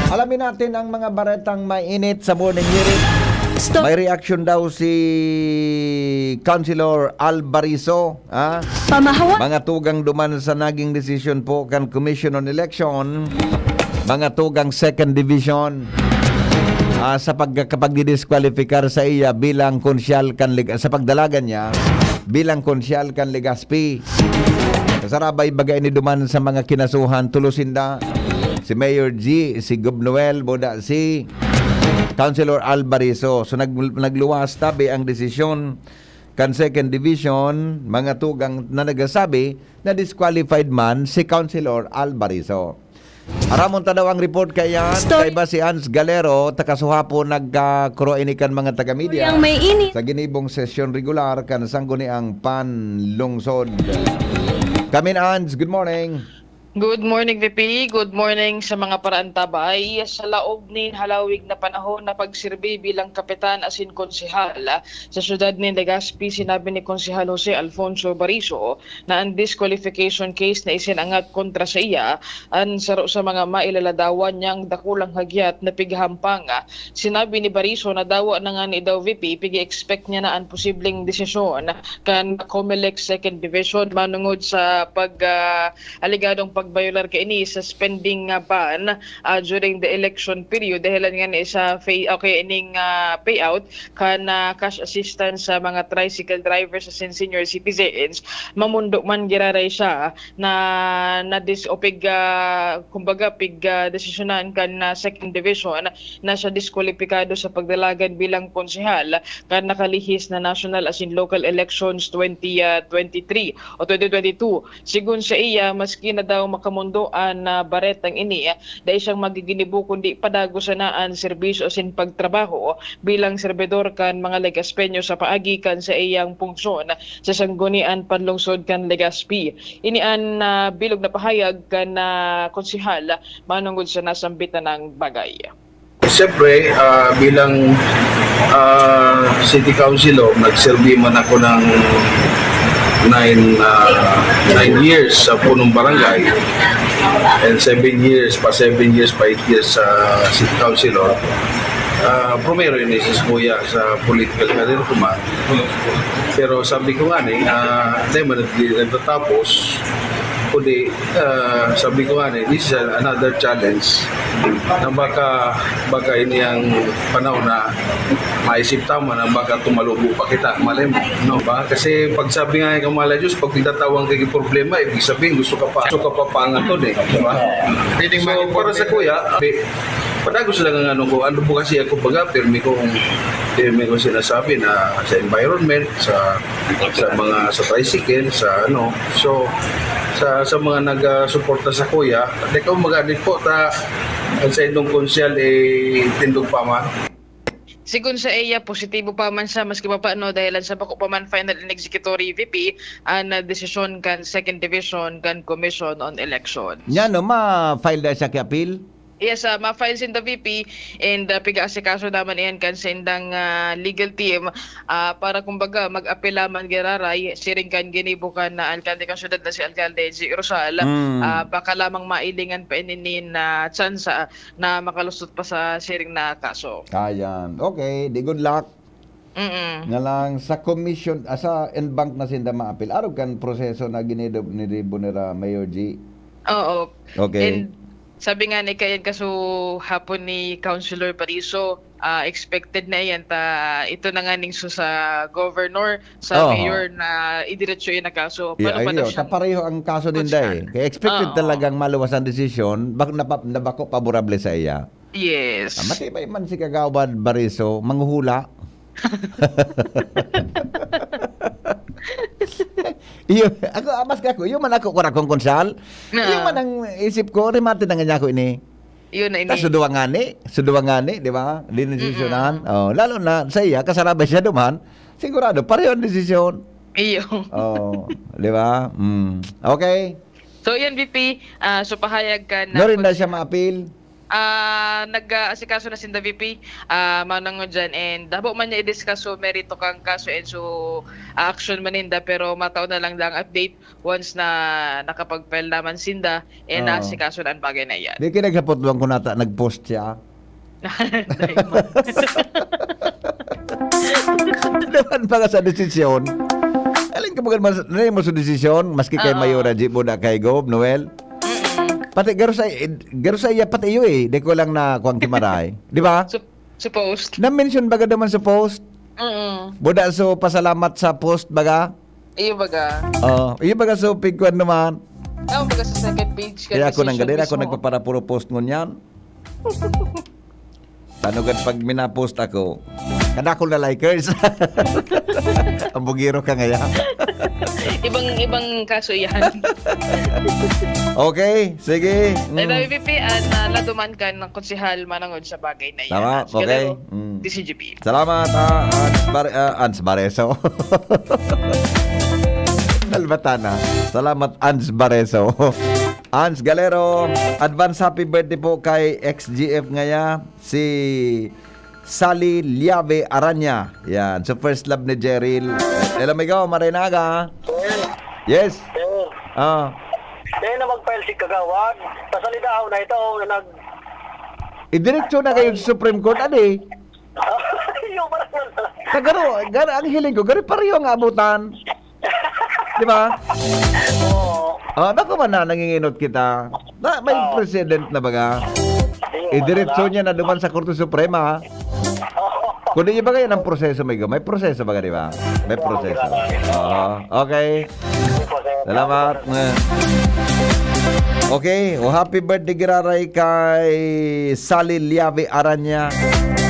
Alamin natin ang mga baretang mainit sa morning hearing. May reaction daw si Councilor Albarizo. Mga tugang duman sa naging desisyon po kan Commission on Election. Mga tugang second division. Sa kapag didisqualifikar sa iya bilang konsyal kan sa pagdalagan niya bilang konsyal kan Legazpi. Kasarabay bagay ni duman sa mga kinasuhan tulusinda si Mayor G, si Gobnoel, boda si Councilor Albarizo. So nagluwas tabi ang desisyon kan second division, mga tugang na nagasabi na disqualified man si Councilor Albarizo. Aramon ta daw ang report kayan kay ba si Hans Galero takasuhapo nagkakuroinikan mga taga-media sa ginibong sesyon regular kan sangguni ang panlungsod. Kamin Hans, good morning. Good morning, VP. Good morning sa mga paraantabay. Sa laob ni halawig na panahon na pagsirbi bilang kapitan asin konsehal sa syudad ni Legazpi, sinabi ni Konsehal Jose Alfonso Bariso na ang disqualification case na isinangat kontra sa iya ang saro sa mga mailaladawan niyang dakulang hagyat na pighampang. Sinabi ni Bariso na dawa na nga ni daw VP, pigi-expect niya na ang posibleng desisyon kan COMELEC Second Division manungod sa aligadong pagbayolar kay ini sa spending ban during the election period dahilan nga ni sa ining payout kan cash assistance sa mga tricycle drivers sa senior citizens. Mamundo man giraray siya na desisyonan kan second division na siya diskwalipikado sa pagdalagan bilang konsehal kan nakalihis na national as in local elections 2023 o 2022. Sigun sa iya, maski na daw makamundoan na baretang ini dahil siyang magiginibo kundi padago sa naan serbisyo sin pagtrabaho bilang serbidor kan mga Legazpeño sa paagi kan sa iyang punksyon sa sanggunian panlungsod kan Legazpi. Inian bilog na pahayag kan konsehal manungod sa nasambitan ng bagay. Siyempre, bilang City Councilor, nagserbi man ako ng 9 years sa punong barangay and 7 years pa 8 years sa City Councilor. Primero yun isa kuya sa political career ko man. Pero sabi ko nga hindi man nagtatapos kundi sabi ko nga this is another challenge na baka ini ang panahon na maisip tama na baka tumalubo pa kita, malay mo, no ba? Kasi pag sabi nga ikaw malay Diyos, pag tinatawang kayo problema, ibig sabihin gusto ka pa pangatod di ba? So para sa kuya, Padago sila ng ano po kasi ako baga, pirmi ko sinasabi na sa environment, sa tricycle, sa ano. So, sa mga nag-suporta sa kuya, at ikaw mag-adit po, ang sa indong konsyal, tindog pa man. Sigun sa iya, positibo pa man siya maski pa paano dahil sa bako pa man final and executory VP na desisyon kan second division kan commission on election. Yan no, ma-file na siya kay appeal? Yes, ma-file sin the VP and piga-asikaso naman iyan kan sa indang legal team para kumbaga mag-apela man giraray siring kan ginibukan na alkalde kan syudad na si Alkalde G. Rosal baka lamang mailingan pa ininin na tsansa na makalusot pa sa siring na kaso. Ayan. Okay, di good luck. Nga lang sa commission, sa NBank na sinda ma-appeal. Arog kan proseso na ginidob ni Mayor G. Oo. Okay. And sabi nga ni kayan kaso hapon ni Councilor Pariso, expected na yan ito na nga ning sa governor, sa mayor na idiretso yun na kaso. Paano pa daw siya? Pareho ang kaso din dahil. Kaya expected talagang maluwas ang desisyon, nabako paborable sa iya. Yes. Matibay man si Kagawad Bariso, manghuhula. Yung man ako kurakong konsal. Yung man ang isip ko, remate na nga ako ini. Yun na ini. Suduwa ngani, di ba? Dinesisyonan. Lalo na sa iya, kasarabay siya duman. Sigurado, pareho ang desisyon. Iyo. Di ba? Okay. So yan, VP, so pahayag ka na. No rin na siya ma-appeal. Nag-asikaso na si VP manang dyan and dabo man niya i-discuss so merito kang kaso and so action maninda pero mataon na lang update once na nakapag-file naman sinda and asikaso na ang bagay na yan. Di kinaghapot lang ko nata nag-post siya. Daman pa nga sa desisyon. Alin ka mo sa desisyon maski kay Mayora G. Buda kay Gob, Noel. Pati garo sa iya pati iyo di ko lang na kuang kimaray. Di ba? Sa post. Na-mention baga naman sa post? Buda so pasalamat sa post baga? Iyo baga. Iyo baga so pigkuan naman. Baga sa second page. Kaya ako nang gadira, ako nagpapara puro post ngunyan. Tanugad pag minapost ako, kada ko na likers. Ang bugiro ka ngayon. Ibang kaso yan. Okay, sige. VP, laduman ka ng konsihal manangod sa bagay na yan. Tama, okay. DCGP. Salamat, Ans Bareso. Albatana. Salamat, Ans Bareso. Ans Galero, advance happy birthday po kay XGF ngaya, si Sally Liave Aranya. Yan, so first love ni Jeril. Hello, amigo, Marinaga. Yes. Dahil na mag-file si Kagawad, pasalidaw na ito nag... Idiretso na kayo sa Supreme Court, adi. Kagaro, ang hiling ko, gari pareho ang abutan. Di ba? Bako man na nanginginot kita. May president na baga. Idiretso niya na duman sa Korte Suprema. Kundi niya ba kayo ng proseso, may proseso baga, di ba? May proseso. Okay. Salamat. Okay, happy birthday giraray kay Sally Liave Aranya,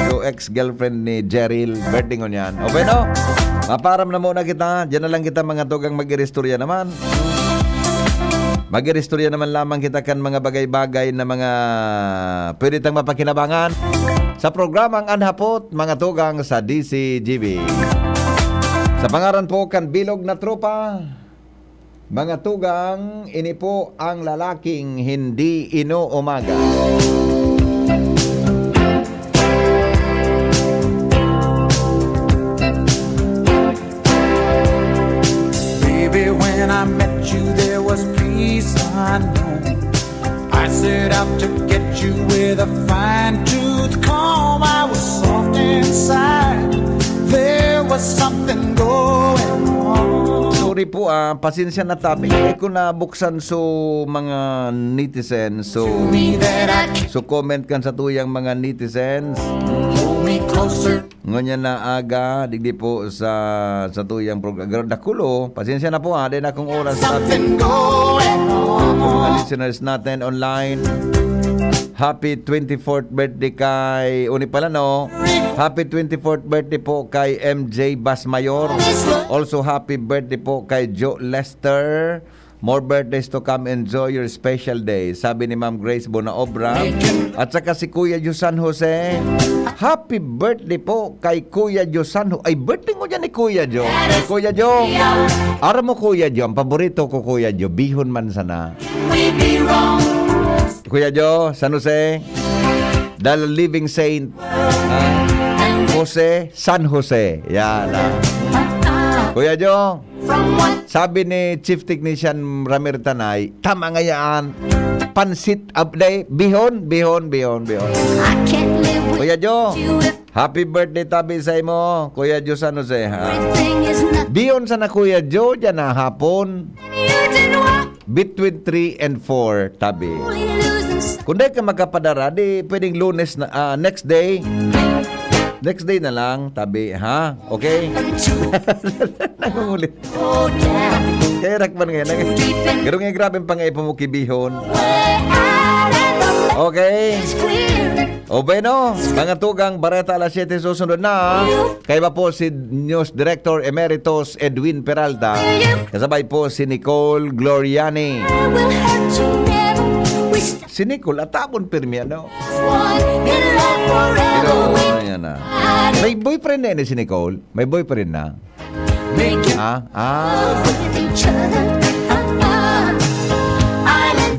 so ex-girlfriend ni Jeril. Birthday ngon yan. Okay no? Maparam na muna kita. Diyan na lang kita mga tugang mag-irestorya naman. Mag-irestorya naman lamang kita kan mga bagay-bagay na mga pwede tang mapakinabangan sa programang Anhapot, mga tugang sa DCGB. Sa pangaran po kan Bilog na Tropa, mga tugang, ini po ang lalaking hindi inuumaga. Baby, when I met you, there was peace unknown. I set out to get you with a fine-tooth comb. I was soft inside. There was something going on. Sorry po, pasensya na tabi. Hindi ko na buksan so mga netizens. So comment kan sa tuyang mga netizens. Ngunyan na aga, digdi po sa tuyang program. Dakulo, pasensya na po din akong oras natin. Mga listeners natin online. Happy 24th birthday kay Uni pala no. Happy 24th birthday po kay MJ Basmayor. Also happy birthday po kay Joe Lester. More birthdays to come. Enjoy your special day. Sabi ni Ma'am Grace Bonaobra. At saka si Kuya Jo San Jose. Happy birthday po kay Kuya Jo San Jose. Ay, birthday mo dyan ni Kuya Jo. Kuya Jo. Ara mo Kuya Jo. Ang paborito ko Kuya Jo. Bihon man sana. Kuya Jo, San Jose. The living saint. Jose, San Jose. Yan. Kuya Jo. Sabi ni Chief Technician Ramir Tanay, tama nga yan. Pansit upday, bihon. Kuya Jo, happy birthday tabi sa imo, Kuya Jo San Jose, ha? Bihon sana Kuya Jo, dyan na hapon. Between 3 and 4 tabi. Kung di ka makapadara, di pwedeng Lunes na, next day. Next day na lang, tabi, ha? Okay? Nangungulit. Kaya rakman ngayon. Pero nga grabe pang ipamukibihon. Okay? O bueno, mga tugang Bareta alas 7 susunod na. Kaya ba po si News Director Emeritus Edwin Peralta. Kasabay po si Nicole Gloriani. Si Nicole, atapon pirmi, ano? Pero, ayan na. May boyfriend na si Nicole? May boyfriend na?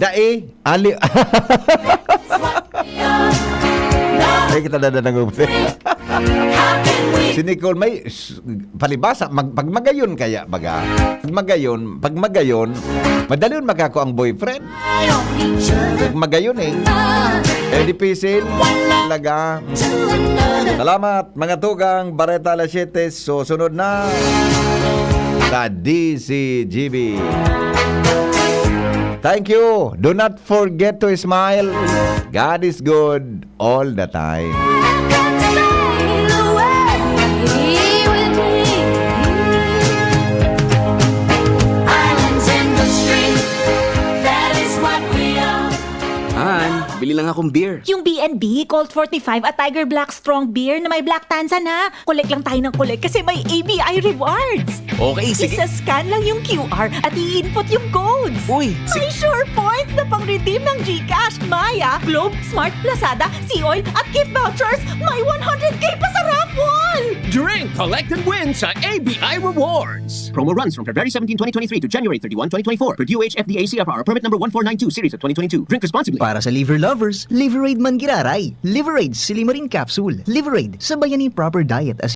Dae? Ali? Ay, kita dadang si Nicole may palibasa, pag magayon kaya baga. Pag magayon, madali yun magkako ang boyfriend. Pag magayon di pisil. Talaga. Salamat mga tugang Bareta alas 7. So, sunod na sa DCGB. Thank you. Do not forget to smile. God is good all the time. Bili lang akong beer. Yung B&B, Colt 45 at Tiger Black Strong Beer na may black tansa na. Collect lang tayo ng collect kasi may ABI rewards. Okay, sige. Isa-scan lang yung QR at i-input yung codes. Uy, may sure points na pang-redeem ng GCash, Maya, Globe, Smart, Lazada, Sea-Oil at gift vouchers. May 100k pa sa raffle! Drink, collect, and win sa ABI Rewards. Promo runs from February 17, 2023 to January 31, 2024 per DOH FDA CFR permit number 1492 series of 2022. Drink responsibly. Para sa liver lovers, Liverade man giraray. Liverade Silimarin Capsule. Liverade, sabayan ni proper diet as